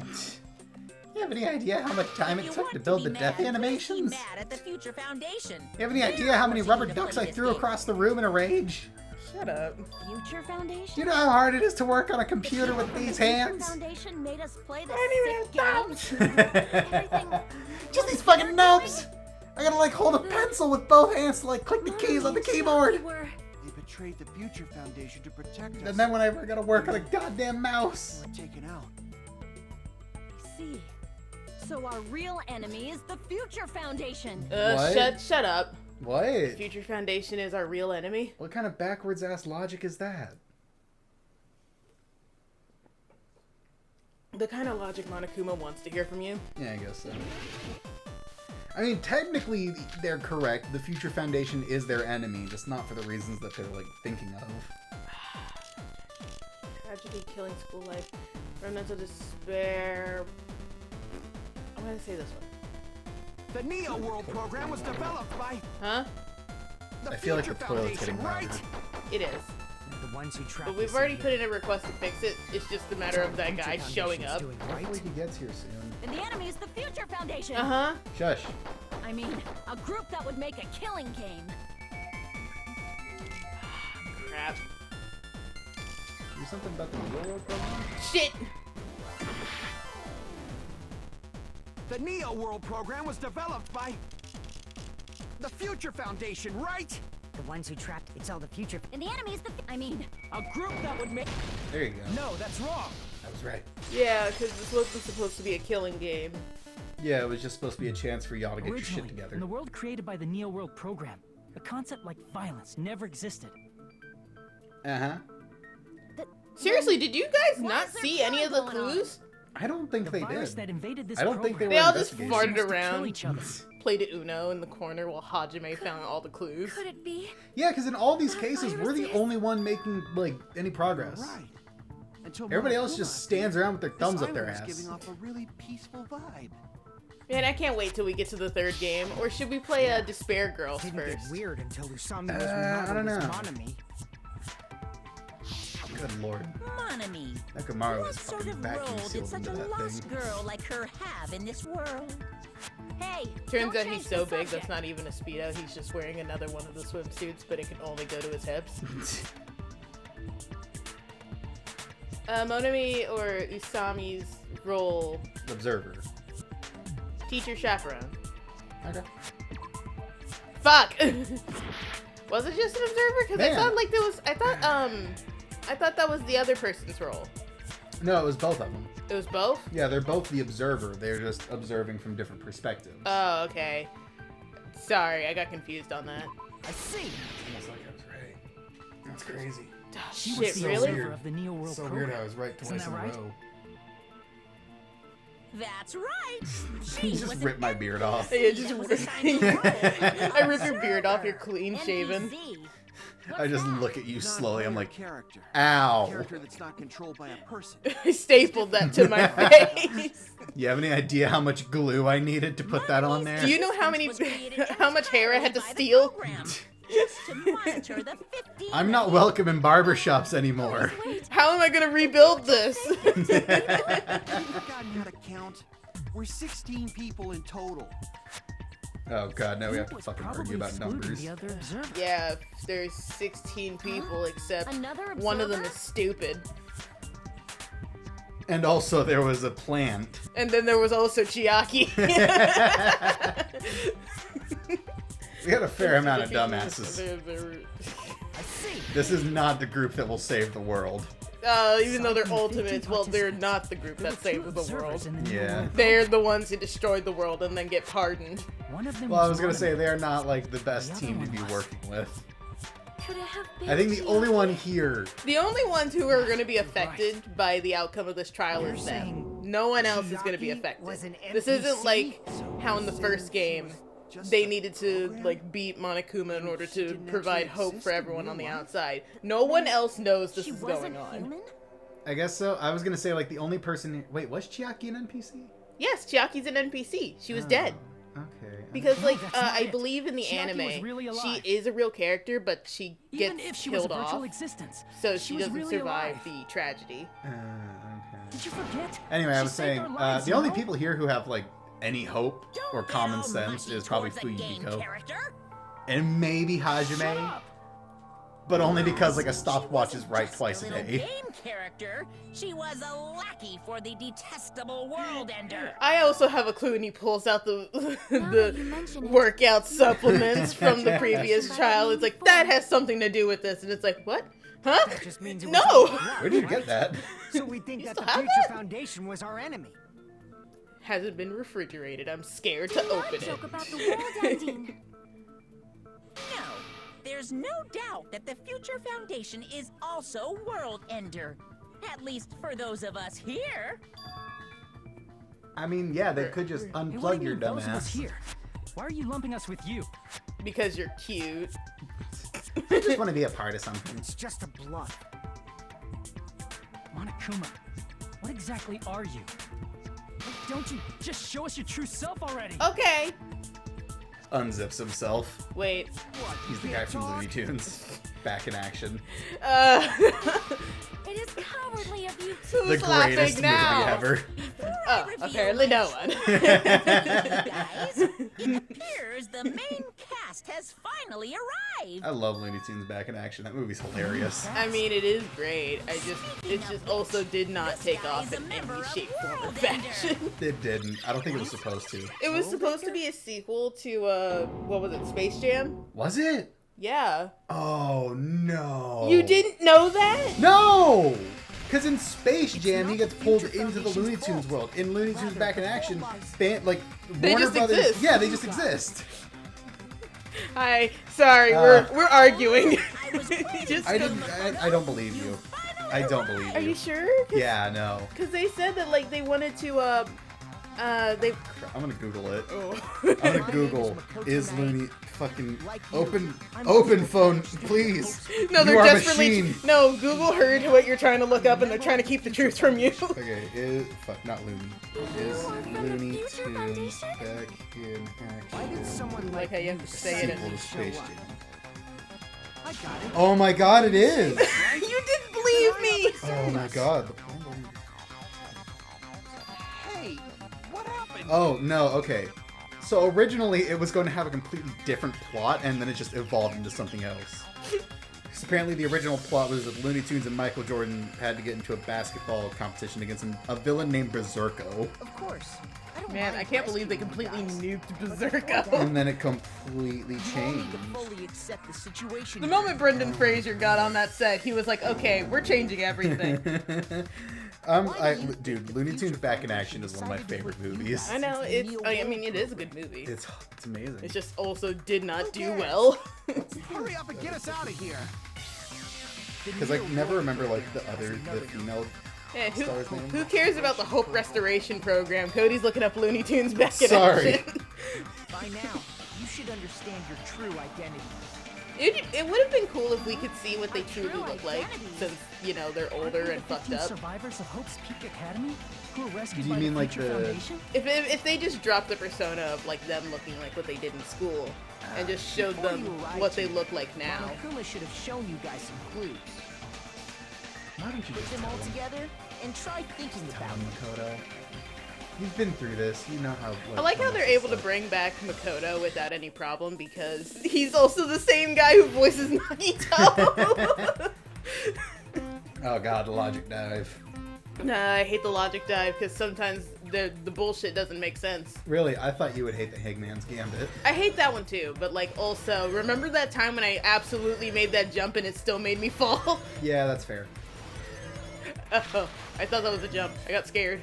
You have any idea how much time If it you took want to build be the death mad, please animations? be mad at the Future Foundation. You have any idea how many rubber ducks I threw across the room in a rage? Shut up. Future Foundation? Do you know how hard it is to work on a computer The with people these from the Future hands? Foundation made us play this I sick don't even have game. Everything. Just these fucking nubs! I gotta like hold a pencil with both hands to like click the keys on the keyboard. they betrayed the Future Foundation to protect us. And then whenever I gotta work on a goddamn mouse. We're taken out. I see. So our real enemy is the Future Foundation. What? Shut up. What? Future Foundation is our real enemy. What kind of backwards ass logic is that? The kind of logic Monokuma wants to hear from you. Yeah, I guess so. I mean, technically, they're correct. The Future Foundation is their enemy, just not for the reasons that they're, like, thinking of. Tragedy, killing school life, remnants of despair. I'm gonna say this one. The Neo World program was developed by Huh? the I feel like Future the toilet's Foundation, getting right? louder. It is. The ones who trapped But we've us already in put here. in a request to fix it. It's just a matter of that Future guy showing Foundation's up. doing, right? Hopefully he gets here soon. And the enemy is the Future Foundation. Uh-huh. Shush. I mean, a group that would make a killing game. Crap. Do something about the Neo World program? Shit! The Neo World program was developed by the Future Foundation, right? The ones who trapped it's all the future. And the enemy is the. I mean, A group that would make. There you go. No, that's wrong. I was right. Yeah, because this wasn't supposed to be a killing game. Yeah, it was just supposed to be a chance for y'all to get your Originally, shit together. in the world created by the Neo World program, a concept like violence never existed. Uh-huh. Seriously, did you guys Why not is there see any of the crime going on? clues? I don't think The they virus did. that invaded this I don't think they program They were all just investigating. farted used to kill around, each other. played Uno in the corner while Hajime found all the clues. Could it be? Yeah, because in all these The cases, we're the viruses? only one making, like, any progress. Right. Until Everybody else Monokuma just stands around with their thumbs this up their island ass. is giving off a really peaceful vibe. Man, I can't wait till we get to the third game. Or should we play Despair Girls Didn't get first? weird until Usami was I don't know. Monami. Good lord. Monami. Nekomaru What was sort fucking of vacuum role did sealed such into a that lost thing. girl like her have in this world? Hey, Turns don't out change he's the so big subject. that's not even a Speedo. He's just wearing another one of the swimsuits, but it can only go to his hips. Monami or Usami's role, Observer. teacher chaperone. Okay. Fuck! Was it just an observer? Because I Man. thought like there was. I thought that was the other person's role. No, it was both of them. It was both. Yeah, they're both the observer. They're just observing from different perspectives. Oh, okay. Sorry, I got confused on that. I see. Almost like I was right. That's crazy. Oh, She was shit, the really? observer of the Neo World So program. weird I was right Isn't twice in that a right? row. That's right. You She just was ripped an my beard off. Yeah, just that was assigned a role. I rip your beard off. You're clean shaven. NBZ. I just look at you Not slowly. I'm player like, character. ow. Character that's not controlled by a person. I stapled that to my face. You have any idea how much glue I needed to put that on there? Do you know how many, Was created how much hair I had to entirely by the steal? program, just to monitor the 15 I'm not welcome in barbershops anymore. How am I gonna rebuild this? Have you forgotten how to count? We're 16 people in total. Oh god, now we have to Was fucking probably argue about excluding numbers. the other observer. Yeah, there's 16 people except Another one of them observer? is stupid. And also there was a plant. And then there was also Chiaki. We had a fair amount of dumbasses. I see. This is not the group that will save the world. Even though they're ultimates, well, they're not the group There that were two saves the observers world. in the Neo Yeah. World They're the ones who destroyed the world and then get pardoned. One of them Well, I was gonna Monami. say they're not like the best The other team to one be was. working with. Could it have been I think the only Chiaki? one here. The only ones who are going to be affected by the outcome of this trial You're is them. saying No one else is going to be Chiaki affected. was an This isn't NPC? like how in the first game Just they a needed to program? like beat Monokuma in order to Didn't provide actually hope exist for in everyone real on the life? outside. No one else knows this She is wasn't going on. human? I guess so. I was gonna say like the only person. Wait, was Chiaki an NPC? Yes, Chiaki's an NPC. She was dead. Okay. Because, No, like, that's not I it. believe in the Chiaki was anime, really she alive. is a real character, but she Even gets if she was a killed virtual off, existence, so she she was doesn't really survive alive. the tragedy. Okay. Did you forget? Anyway, I She was saved saying our lives, the only no? people here who have like any hope Don't or get common all sense mushy is probably towards a game Fuyuhiko character. and maybe Shut Hajime, up. but only because like a She stopwatch is wasn't right just twice a little day. Game character. She was a lackey for the detestable world ender. I also have a clue, and he pulls out the Now that you mention it. workout supplements from the previous trial. It's like that has something to do with this, and it's like what? Huh? That just means it was No. all a bluff, Where did you right? get that? So we think You that the still have Future that? Foundation was our enemy. Hasn't been refrigerated. I'm scared Do to not open joke it. about the world ending. No, there's no doubt that the Future Foundation is also world ender. At least for those of us here. I mean, yeah, they could just Hey, what do unplug you your mean, those of us dumbass. here? Why are you lumping us with you? Because you're cute. I just want to be a part of something. It's just a bluff. Monokuma, what exactly are you? Don't you just show us your true self already? Okay. Unzips himself. Wait. He's the guy from Looney Tunes. Back in action. It is cowardly of you. The Who's laughing greatest movie now? ever. Oh, apparently no one. Guys, it appears the main cast has finally arrived. I love Looney Tunes Back in Action. That movie's hilarious. I mean, it is great. It just also did not take off in any shape, form, or fashion. It didn't. I don't think it was supposed to. It was supposed to be a sequel to what was it, Space Jam? Was it? Yeah. Oh no. You didn't know that? No! Because in Space Jam, he gets pulled into the Looney Tunes world. In Looney Tunes Back in Action, like They Warner just Brothers, exist. yeah, they just exist. Hi. Sorry, we're arguing. Just I didn't. I don't believe you. I don't believe Are you you. sure? Yeah, no. Because they said that like they wanted to they. I'm gonna Google it. Oh. I'm gonna Google is Looney fucking open phone, please. No, You they're are desperately. machine. No, Google heard what you're trying to look up, and they're trying to keep the truth from you. Okay, not Looney. Is Looney Tunes Back in Why did Action someone Like how you have to say it sequel in. to Space Jam? I got it. Oh my god, it is! You didn't believe me. Oh my god. Hey, what happened? Oh no, okay. So originally it was going to have a completely different plot, and then it just evolved into something else. So apparently the original plot was that Looney Tunes and Michael Jordan had to get into a basketball competition against a villain named Berserko. Of course. Man, I can't believe they completely nuked Berserko. And then it completely changed. Fully accept the situation. The moment Brendan Fraser got on that set, he was like, okay, we're changing everything. Dude, Looney Tunes Back in Action is one of my favorite movies. I know, I mean, it is a good movie. It's amazing. It just also did not do well. Hurry up and get us out of here. Because I never remember, like, the female Yeah, star's name. who cares about the Hope Restoration Program? Cody's looking up Looney Tunes Back in Sorry. Action. By now, you should understand your true identity. It would have been cool if we could see what they truly look like, since, you know, they're older and fucked up. Survivors of Hope's Peak Academy who were rescued Do you by mean the like Future the- Foundation? If they just dropped the persona of, like, them looking like what they did in school, and just showed Before them you arrived what they here, look like now. Monokuma should have shown you guys some clues. Why don't you Put just them tell all him? together and try thinking Tell about him, it. Makoto. You've been through this. You know how. I like how they're able to bring back Makoto without any problem, because he's also the same guy who voices Nagito. Oh god, the logic dive. Nah, I hate the logic dive, because sometimes the bullshit doesn't make sense. Really, I thought you would hate the Hangman's Gambit. I hate that one too, but like also, remember that time when I absolutely made that jump and it still made me fall? Yeah, that's fair. Oh, I thought that was a jump. I got scared.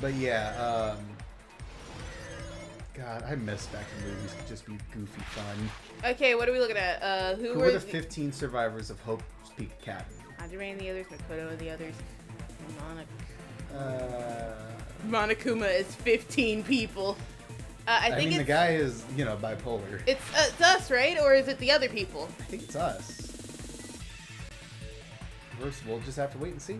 But yeah, God, I miss back when movies could just be goofy fun. Okay, what are we looking at? Who Who were were the 15 survivors of Hope's Peak Academy? Hajime and the others, Makoto and the others. Uh, Monokuma is 15 people. I think mean, it's the guy is, you know, bipolar. it's us, right? Or is it the other people? I think it's us. First, we'll just have to wait and see.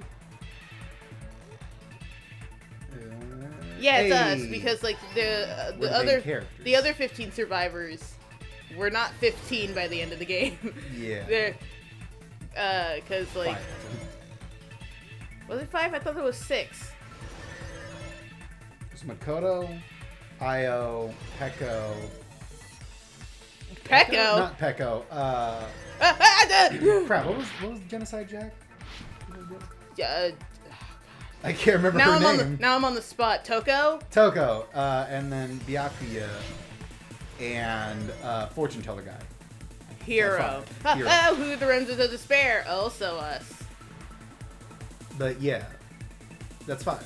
Yeah, it's us Hey. because like We're the main other characters. 15 survivors were not 15 by the end of the game. Yeah. They're because like 5 of them. was it 5? I thought it was 6. There's Makoto, Io, Peko. Peko. Not Peko. Crap. What was Genocide Jack? I can't remember now her I'm name. now I'm on the spot. Toko. Toko, and then Byakuya, and Fortune Teller guy. Hero. Hero. Who are the Remnants of Despair? Also us. But yeah, that's 5.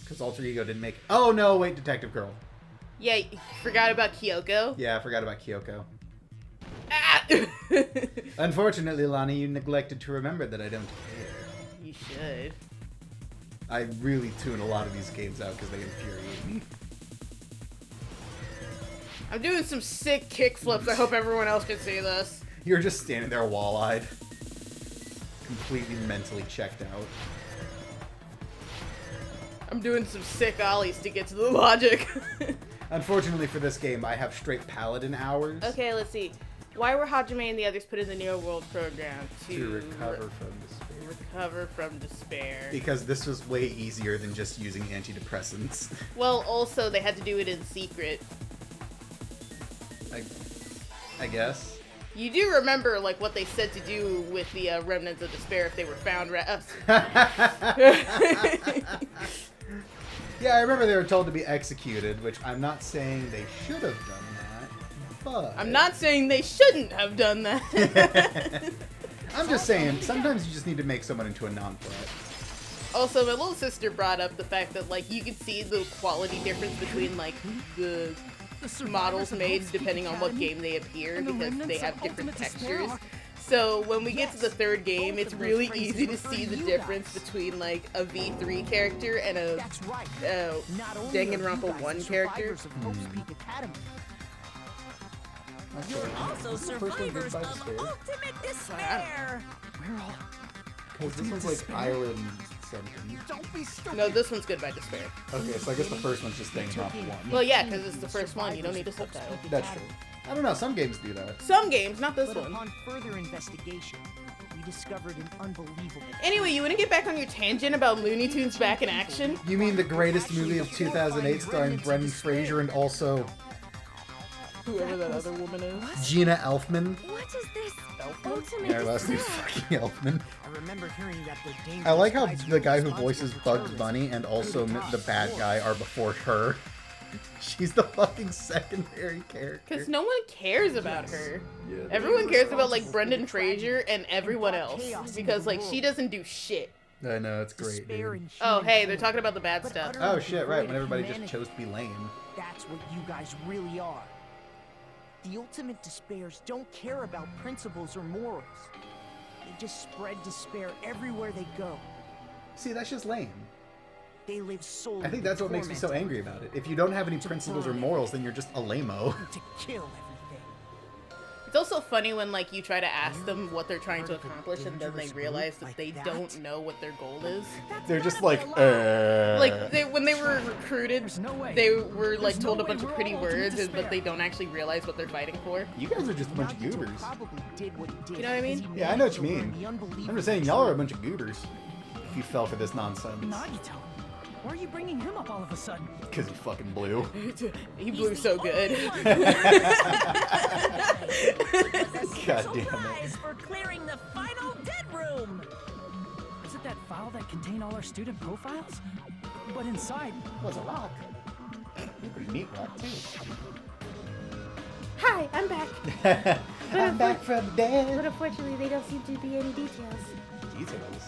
Because Alter Ego didn't make it. Oh no, wait, Detective Girl. Yeah, you forgot about Kyoko. Yeah, I forgot about Kyoko. Ah! Unfortunately, Lonnie, you neglected to remember that I don't care. You should. I really tune a lot of these games out because they infuriate me. I'm doing some sick kickflips. I hope everyone else can see this. You're just standing there wall-eyed. Completely mentally checked out. I'm doing some sick ollies to get to the logic. Unfortunately for this game, I have straight paladin hours. Okay, let's see. Why were Hajime and the others put in the Neo World program? To recover from despair. Recover from despair. Because this was way easier than just using antidepressants. Well, also, they had to do it in secret. I guess. You do remember, like, what they said to do with the Remnants of Despair if they were found... Yeah, I remember they were told to be executed, which I'm not saying they should have done that, but... I'm not saying they shouldn't have done that. I'm just saying, sometimes you just need to make someone into a non-threat. Also, my little sister brought up the fact that, like, you could see the quality difference between, like, the models made depending on what game they appear, because they have different textures. So when we get to the third game, it's really easy to see the difference between, like, a V3 character and a Danganronpa 1 character. You're also survivors of ultimate despair. Because this one's like Ireland something. Don't be stupid. No, this one's good by despair. Okay, so I guess the first one's just Danganronpa 1. Well, yeah, because it's the first one. You don't need a subtitle. That's true. I don't know, some games do that. Some games, not this But one. upon further investigation, we discovered an unbelievable... Anyway, you want to get back on your tangent about Looney Tunes back in action? You mean the greatest movie of 2008 starring Brendan Fraser and also Whoever that other woman is. Gina Elfman? What is this? Ultimate Yeah, her last name's despair. fucking Elfman. I remember hearing that the dangerous I like how guys the were guy who responsible voices for Bugs terrorism. Bunny and also the bad guy are before her. She's the fucking secondary character. Because no one cares about her. Everyone cares about, like, Brendan Fraser and everyone else. Because, like, she doesn't do shit. I know, it's great, Despair dude. in Oh, human hey, they're form. talking about the bad But stuff. utterly Oh shit, right, devoid when of everybody just humanity. chose to be lame. That's what you guys really are. The ultimate despairs don't care about principles or morals. They just spread despair everywhere they go. See, that's just lame. They live solely I think that's what makes me so angry about it. If you don't have any principles or morals, then you're just a lame-o. to kill everything. It's also funny when, like, you try to ask them what they're trying to accomplish and then they realize that they don't know what their goal is. They're just like, Like, when they were recruited, There's no way. they were, like, There's told no a way bunch of we're pretty all ultimate words, despair. but they don't actually realize what they're fighting for. you guys are just a bunch of Nagito goobers. probably did what he did You know what I mean? because he Yeah, I know what you managed to mean. learn the unbelievable I'm just saying, y'all are a truth. bunch of goobers. If you fell for this nonsense. Nagito. Why are you bringing him up all of a sudden? Because he fucking blew. He blew so good. God damn it. Prize for clearing the final dead room. Is it that file that contained all our student profiles? But inside, Was a rock. Pretty neat rock, too. Hi, I'm back. I'm back from the But dead. unfortunately, there don't seem to be any details. Details.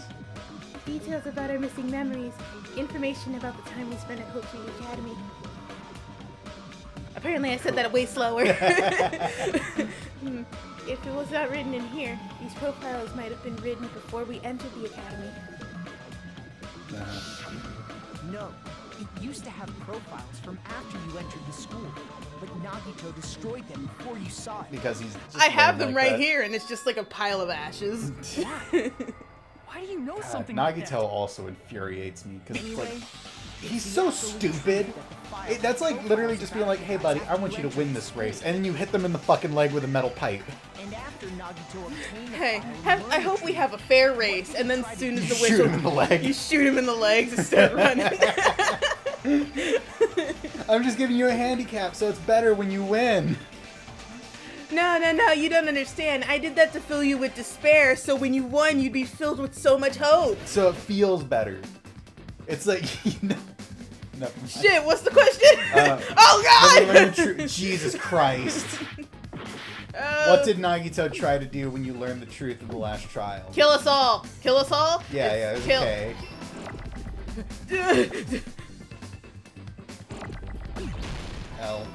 Details about our missing memories. Information about the time we spent at Hope Tree Academy. Apparently, I said that way slower. If it was not written in here, these profiles might have been written before we entered the academy. No, it used to have profiles from after you entered the school, but Nagito destroyed them before you saw it. Because he's just I have lame them like right that. here, and it's just like a pile of ashes. why do you know God, something like Nagito that? also infuriates me because it's Anyway, like he's so stupid. That's like literally just being like, "Hey, buddy, I want you to win this race," and then you hit them in the fucking leg with a metal pipe. And after Nagito obtained the Hey, file, I hope we have a fair race, and then as soon as You the shoot whistle, him in the leg. you shoot him in the legs and start running. I'm just giving you a handicap, so it's better when you win. No, you don't understand. I did that to fill you with despair, so when you won, you'd be filled with so much hope. So it feels better. It's like, you know. No. Shit, what's the question? Oh oh god! Jesus Christ. What did Nagito try to do when you learned the truth of the last trial? Kill us all! Kill us all? Yeah, it was Kill. okay. L.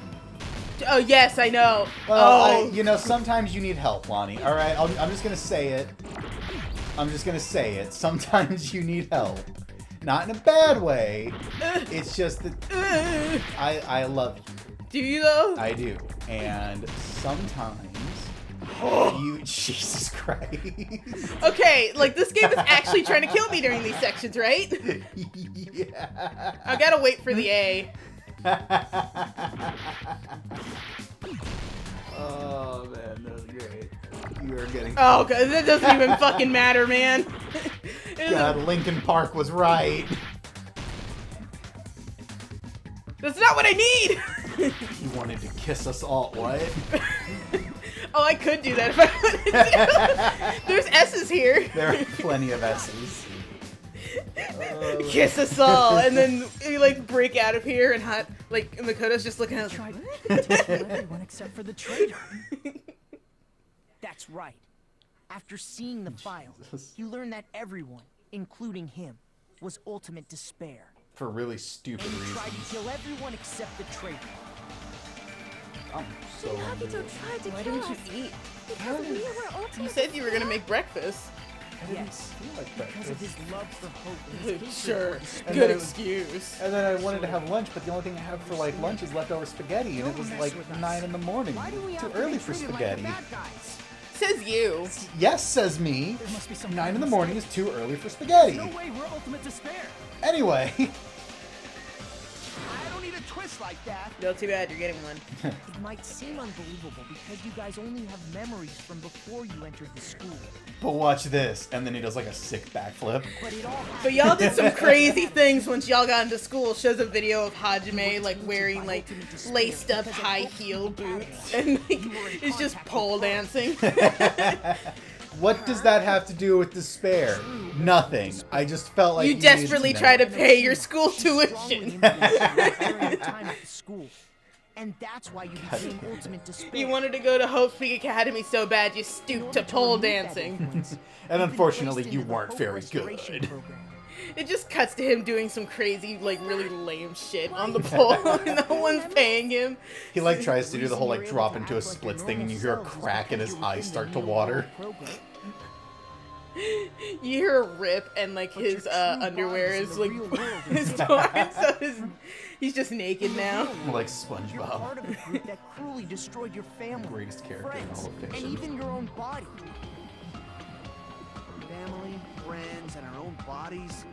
Oh, yes, I know. Well, oh. you know, sometimes you need help, Lonnie. All right, I'm just gonna say it. I'm just gonna say it. Sometimes you need help. Not in a bad way. It's just that I love you. Do you though? I do. And sometimes you... Jesus Christ. Okay, like this game is actually trying to kill me during these sections, right? Yeah. I gotta wait for the A. Oh man, that was great. You are getting... Oh, god, that doesn't even fucking matter, man. It God, doesn't- Linkin Park was right. That's not what I need! He wanted to kiss us all. What? Oh, I could do that if I wanted to. There's S's here. There are plenty of S's. Kiss us all, and then you like break out of here, and like Makoto's just looking at us. Tried to kill everyone except for the traitor. that's right. After seeing the file, you learn that everyone, including him, was ultimate despair. For really stupid And he tried reasons. to kill everyone except the traitor. I'm so Nagito tried to Why kill didn't us you eat? because we were ultimate. You said you were gonna make breakfast. Yes, like because of his love for hope and his hatred Sure, for despair. And good then- excuse. And then I wanted to have lunch, but the only thing I have for like lunch is leftover spaghetti, and it was like 9 in the morning. Why do we Too have to early be for treated like the spaghetti. bad guys? Says you. Yes, says me. There must be some 9 in the kind of morning is too early for spaghetti. No way, we're ultimate despair. Anyway. I don't need a twist like that. No, too bad, you're getting one. It might seem unbelievable because you guys only have memories from before you entered the school. But watch this, and then he does like a sick backflip. But it all But y'all did some crazy things once y'all got into school. Shows a video of Hajime like wearing like laced up high heel boots and like it's just pole dancing. What does that have to do with despair? Nothing. I just felt like You desperately try to pay your school tuition. And that's why you became Ultimate Despair. You wanted to go to Hope Peak Academy so bad you stooped to pole dancing. And unfortunately, you weren't very good. It just cuts to him doing some crazy, like, really lame shit on the pole. No one's paying him. He, like, tries to do the whole, like, drop into a splits thing, and you hear a crack and his eyes start to water. You hear a rip, and, like, his underwear is, like, his torn, so he's just naked now. Like SpongeBob. Part of a group that cruelly destroyed your family, Greatest character in friends, all of fiction. and even your own body. Family, friends, and our own bodies.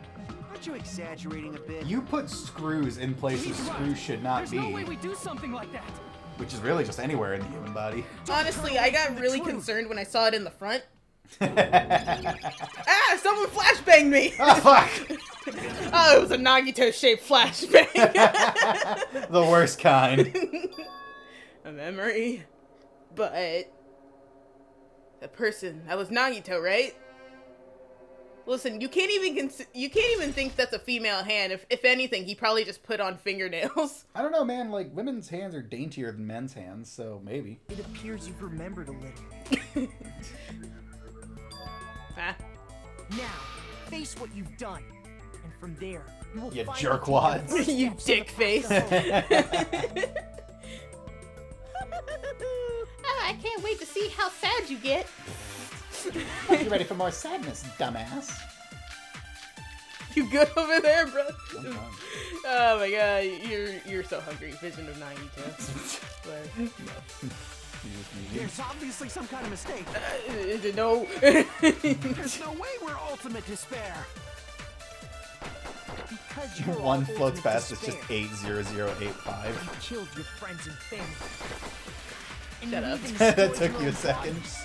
Aren't you exaggerating a bit? You put screws in places screws should not There's be. no way we do something like that. Which is really just anywhere in the human body. Honestly, I got really concerned when I saw it in the front. Ah! Someone flashbanged me! Oh, fuck! Oh, it was a Nagito-shaped flashbang. The worst kind. A memory. But that person, that was Nagito, right? Listen, you can't even think that's a female hand. If anything, he probably just put on fingernails. I don't know, man. Like, women's hands are daintier than men's hands, so maybe. It appears you've remembered a little. Huh? Now, face what you've done. And from there, you will You find jerkwads. the first You steps dick of the face. Oh, I can't wait to see how sad you get. You ready for more sadness, dumbass? You good over there, bro? I'm fine. Oh my god, you're so hungry. Vision of Nagito. There's obviously some kind of mistake. No. There's no way we're Ultimate Despair. Because you're all One floats ultimate past, it's just despair. 80085. You killed your friends and family. And Shut you up. even That destroyed took your you a own second. bodies.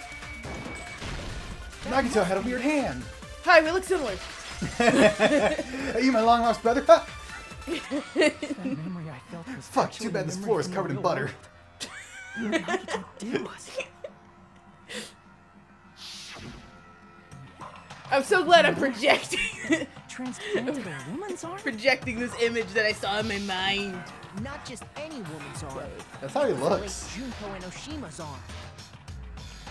Nagito had a weird hand. Hi, we look similar. Are you my long lost brother? Huh? That memory I felt was Fuck, actually too bad a this memory floor is from the covered in real butter. world. What did you do? I'm so glad I'm projecting Transplanted a woman's arm? projecting this image that I saw in my mind. Not just any woman's arm. That's how he Like looks. Junko and Oshima's arm.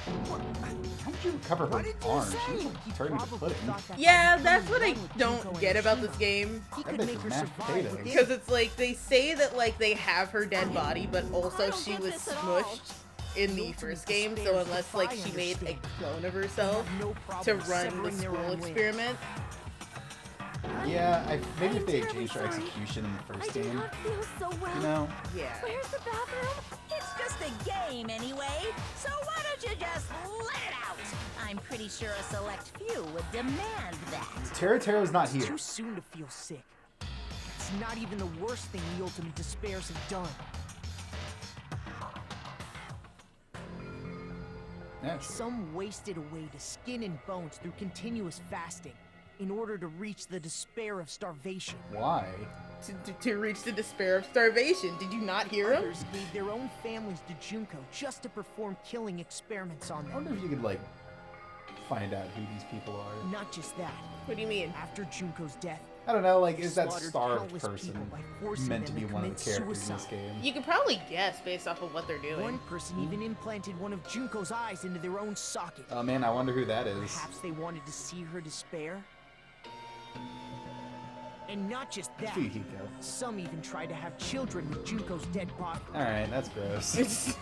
How did you recover her arm? She was He like turning to probably pudding. thought that Yeah, by that's what I becoming one with Junko don't and get about this Oshima, game. He That could bitch make was her mashed survive potatoes. within. Because it's like they say that like they have her dead body, but also she was smushed in the first game. So unless like she made a clone of herself No to problem run the severing their school own limb. experiment, Yeah, maybe if they had terribly changed her sorry. execution in the I first do game. not feel so well. You know? yeah. Where's the bathroom? It's just a game anyway, so why don't you just let it out? I'm pretty sure a select few would demand that. Tero's not It's here. too soon to feel sick. It's not even the worst thing the Ultimate Despairs have done. Yeah. Some wasted away to skin and bones through continuous fasting in order to reach the despair of starvation. Why? To reach the despair of starvation. Did you not hear him? Others gave their own families to Junko just to perform killing experiments on I them. wonder if you could, like, find out who these people are. Not just that. What do you mean? After Junko's death, I don't know, like, is that slaughtered starved countless person people by forcing meant to them be one of the commit characters in this suicide. game? You could probably guess based off of what they're doing. One person even implanted one of Junko's eyes into their own socket. Oh man, I wonder who that is. Perhaps they wanted to see her despair. And not just that, Fihiko. some even tried to have children with Junko's dead body. Alright, that's gross.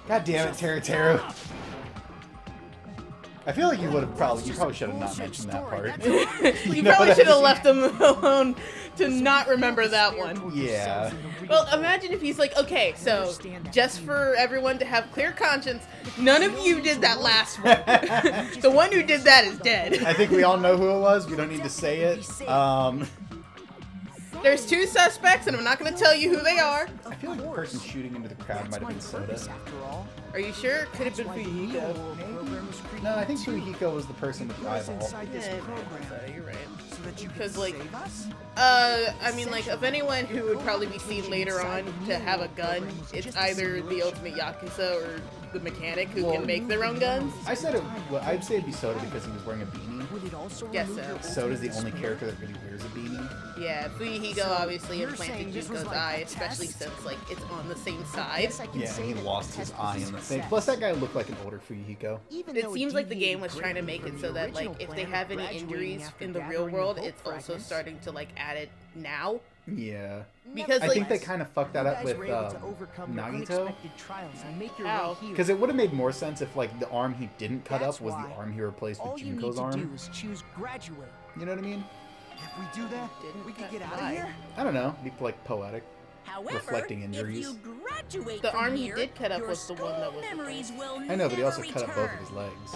God damn it, Teru. I feel like you probably should have not mentioned that part. You know probably what should have I left them alone to not remember that one. Yeah. Well, imagine if he's like, okay, so just for everyone to have clear conscience, none of you did that last one. The one who did that is dead. I think we all know who it was. We don't need to say it. There's 2 suspects, and I'm not going to tell you who they are. I feel like the person shooting into the crowd might have been Soda. Are you sure? Could have been Fuyuhiko. No, I think Fuyuhiko was the person with the eyeball. You're right. Because, like, I mean, like, of anyone who would probably be seen later on to have a gun, it's either the ultimate Yakuza or the mechanic who can make their own guns. I said it. Well, I'd say it'd be Soda because he was wearing a beanie. Guess so. Soda's the only character that really wears a beanie. Yeah, Fuyuhiko obviously implanted Junko's eye, especially since, like, it's on the same side. Yeah, and he lost his eye in the thing. Plus, that guy looked like an older Fuyuhiko. It seems like the game was trying to make it so that, like, if they have any injuries in the real world, it's also starting to, like, add it now. Yeah. Because, I like, think they kind of fucked that up with Nagito. How? Because it would have made more sense if, like, the arm he didn't cut up was the arm he replaced with Junko's arm. Choose graduate. You know what I mean? If we do that, we could get out of here. I don't know. Be, like, poetic. However, reflecting injuries. if you graduate The from arm here, he did cut up your was the one that was. memories will I know, but he also never cut up both of return. his legs.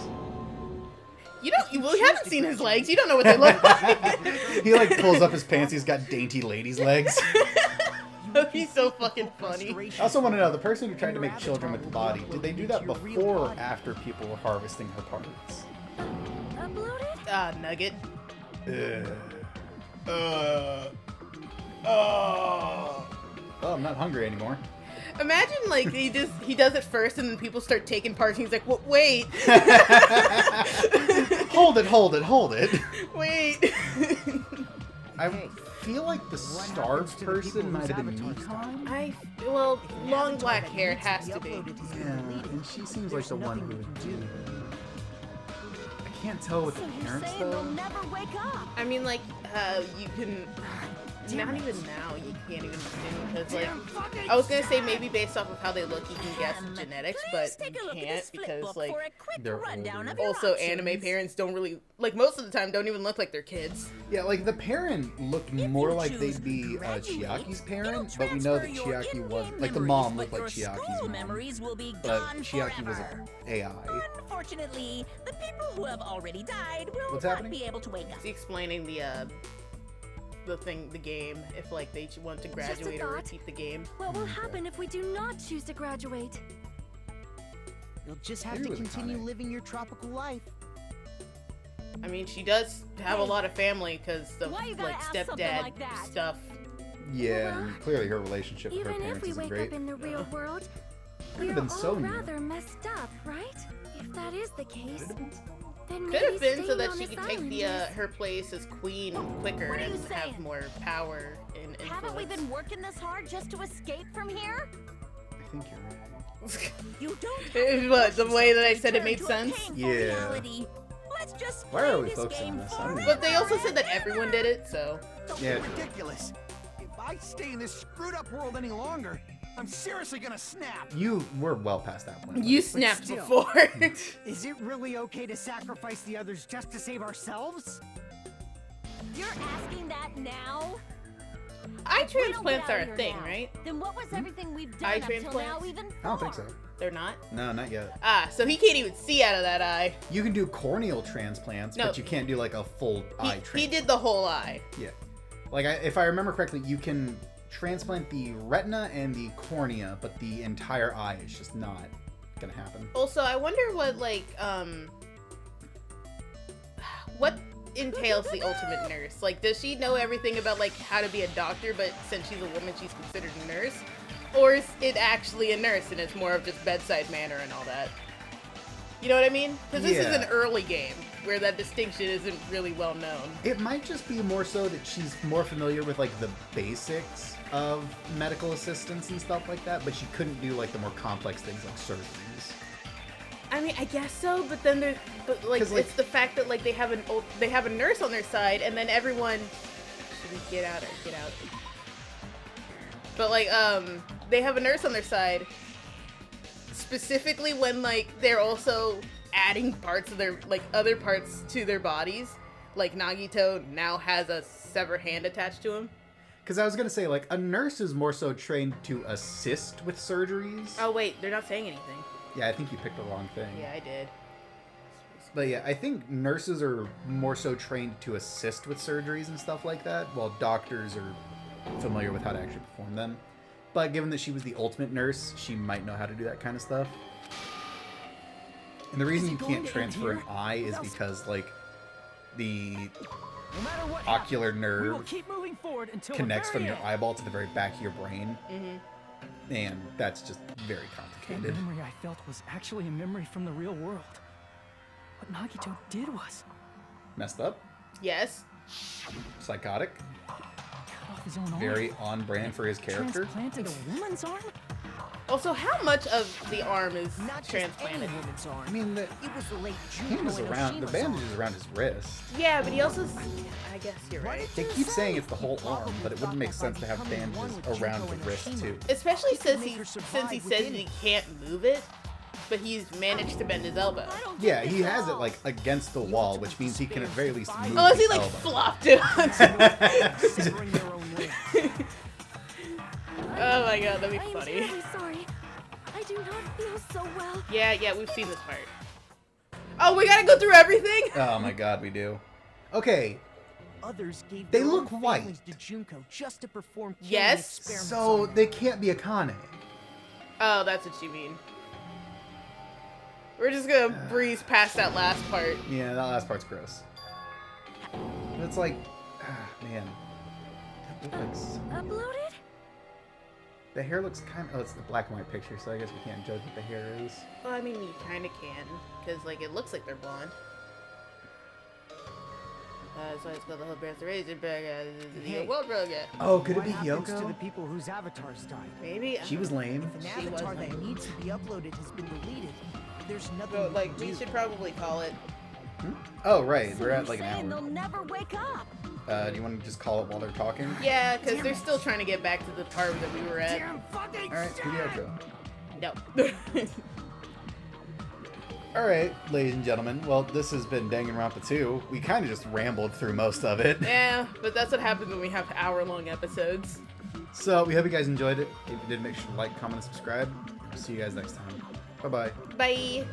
You don't. Well, you haven't seen his legs. You don't know what they look like. He, like, pulls up his pants. He's got dainty ladies' legs. He's so fucking funny. I also want to know, the person who tried to make children with the body, did they do that before or after people were harvesting her parts? Uploaded? Nugget. Oh, I'm not hungry anymore. Imagine, like, he does it first and then people start taking parts and he's like, well, wait. Hold it. Wait. I feel like the starved person might have been Nikon. Well, long black hair, it has to be. Yeah, and she seems like the one who would do it. I can't tell with the parents, though. I mean, like, you can... Not even now, you can't even assume, because, like, I was gonna say maybe based off of how they look, you can guess genetics, but you can't, because, like, they're also anime parents don't really, like, most of the time don't even look like their kids. Yeah, like, the parent looked more like they'd be Chiaki's parent, but we know that Chiaki was, like, the mom looked like Chiaki's mom, but Chiaki was an AI. Unfortunately, the people who have already died will What's not happening? be able to wake up. Is he explaining the game, if, like, they want to graduate or repeat the game? What will happen if we do not choose to graduate? You'll just have to continue living your tropical life. I mean, she does have a lot of family because of, Why you gotta like, ask something stepdad like that? stuff. Yeah, and clearly her relationship with her Even if parents we isn't wake great. up in the real world, Could've we're been all so new. rather messed up, right? If that is the case, then Could have maybe been so staying that on she this could take island the is- her place as queen quicker What are you and have saying? more power and influence. Haven't we been working this hard just to escape from here? I think you're right. You don't What, the way that I said it made sense? Yeah. Let's just Why are we play this focusing game on this? I don't forever. know. But they also said that everyone did it, so. Yeah. Ridiculous. If I stay in this screwed up world any longer, I'm seriously gonna snap. You were well past that point. You snapped still. before. Is it really okay to sacrifice the others just to save ourselves? You're asking that now? Eye If we don't transplants get are out a of thing, here now, right? Then what was everything we've done Eye up till transplants? now even I don't think so. They're not? No, not yet. Ah, so he can't even see out of that eye. You can do corneal transplants, No. but you can't do like a full eye transplant. He did the whole eye. Yeah. Like, if I remember correctly, you can transplant the retina and the cornea, but the entire eye is just not gonna happen. Also, I wonder what, like, what entails the ultimate nurse? Like, does she know everything about, like, how to be a doctor, but since she's a woman, she's considered a nurse? Or is it actually a nurse and it's more of just bedside manner and all that? You know what I mean? Because this is Yeah. an early game where that distinction isn't really well known. It might just be more so that she's more familiar with, like, the basics of medical assistance and stuff like that, but she couldn't do, like, the more complex things like surgeries. I mean, I guess so, but then like, 'Cause, like- it's the fact that, like, they have a nurse on their side, and then everyone should we get out. But, like, they have a nurse on their side specifically when, like, they're also adding parts of their, like, other parts to their bodies. Like, Nagito now has a severed hand attached to him. Because I was gonna say, like, a nurse is more so trained to assist with surgeries. Oh wait, they're not saying anything. Yeah, I think you picked the wrong thing. Yeah, I did. But yeah, I think nurses are more so trained to assist with surgeries and stuff like that, while doctors are familiar with how to actually perform them. But given that she was the ultimate nurse, she might know how to do that kind of stuff. And the reason you can't transfer an eye is because, like, the No matter what ocular happens, we will nerve keep moving forward until the connects very from your end. eyeball to the very back of your brain. Mm-hmm. And that's just very That complicated. memory I felt was actually a memory from the real world. What Nagito did was Messed up, Yes. psychotic, cut off his own arm. very on brand for his character. Transplanted a woman's arm? Also, how much of the arm is Not just transplanted? any woman's arm. I mean, the It was the late hand Juno is around, the Inoshima's bandage arm. is around his wrist. Yeah, but he also. I guess you're right. They keep saying it's the whole arm, but it wouldn't make sense to have bandages around the wrist too. Especially It can since make he her survive says within he it. can't move it, but he's managed to bend his elbow. Yeah, he has it like against the wall, which means he can at very least move Unless he his like elbow. flopped it onto. Severing their own limb. Oh my god, that'd be I'm funny. terribly sorry. I do not feel so well. Yeah, we've seen this part. Oh, we gotta go through everything? Oh my god, we do. Okay, Others gave They their look own white. families to Junko just to perform killing Yes. experiments so on her. they can't be Akane. Oh, that's what you mean. We're just gonna breeze past that last part. Yeah, that last part's gross. It's like, man, that looks like Uploaded? the hair looks kind of. Oh, it's the black and white picture, so I guess we can't judge what the hair is. Well, I mean, you kind of can, because like it looks like they're blonde. So it's called the whole restoration program. The Hey. world program. Oh, could it What be happens to the Hyoko? people whose avatars died? Maybe. She was lame. If an She avatar was that lame. needs to be uploaded has been deleted, there's nothing So, we like, can we do. should probably call it. Oh, right, So we're you're at like saying an they'll hour. never wake up? Do you want to just call it while they're talking? Yeah, because they're still trying to get back to the part that we were at. Damn fucking All right, do the outro. No. Alright, ladies and gentlemen, well, this has been Danganronpa 2. We kind of just rambled through most of it. Yeah, but that's what happens when we have hour-long episodes. So, we hope you guys enjoyed it. If you did, make sure to like, comment, and subscribe. See you guys next time. Bye-bye. Bye.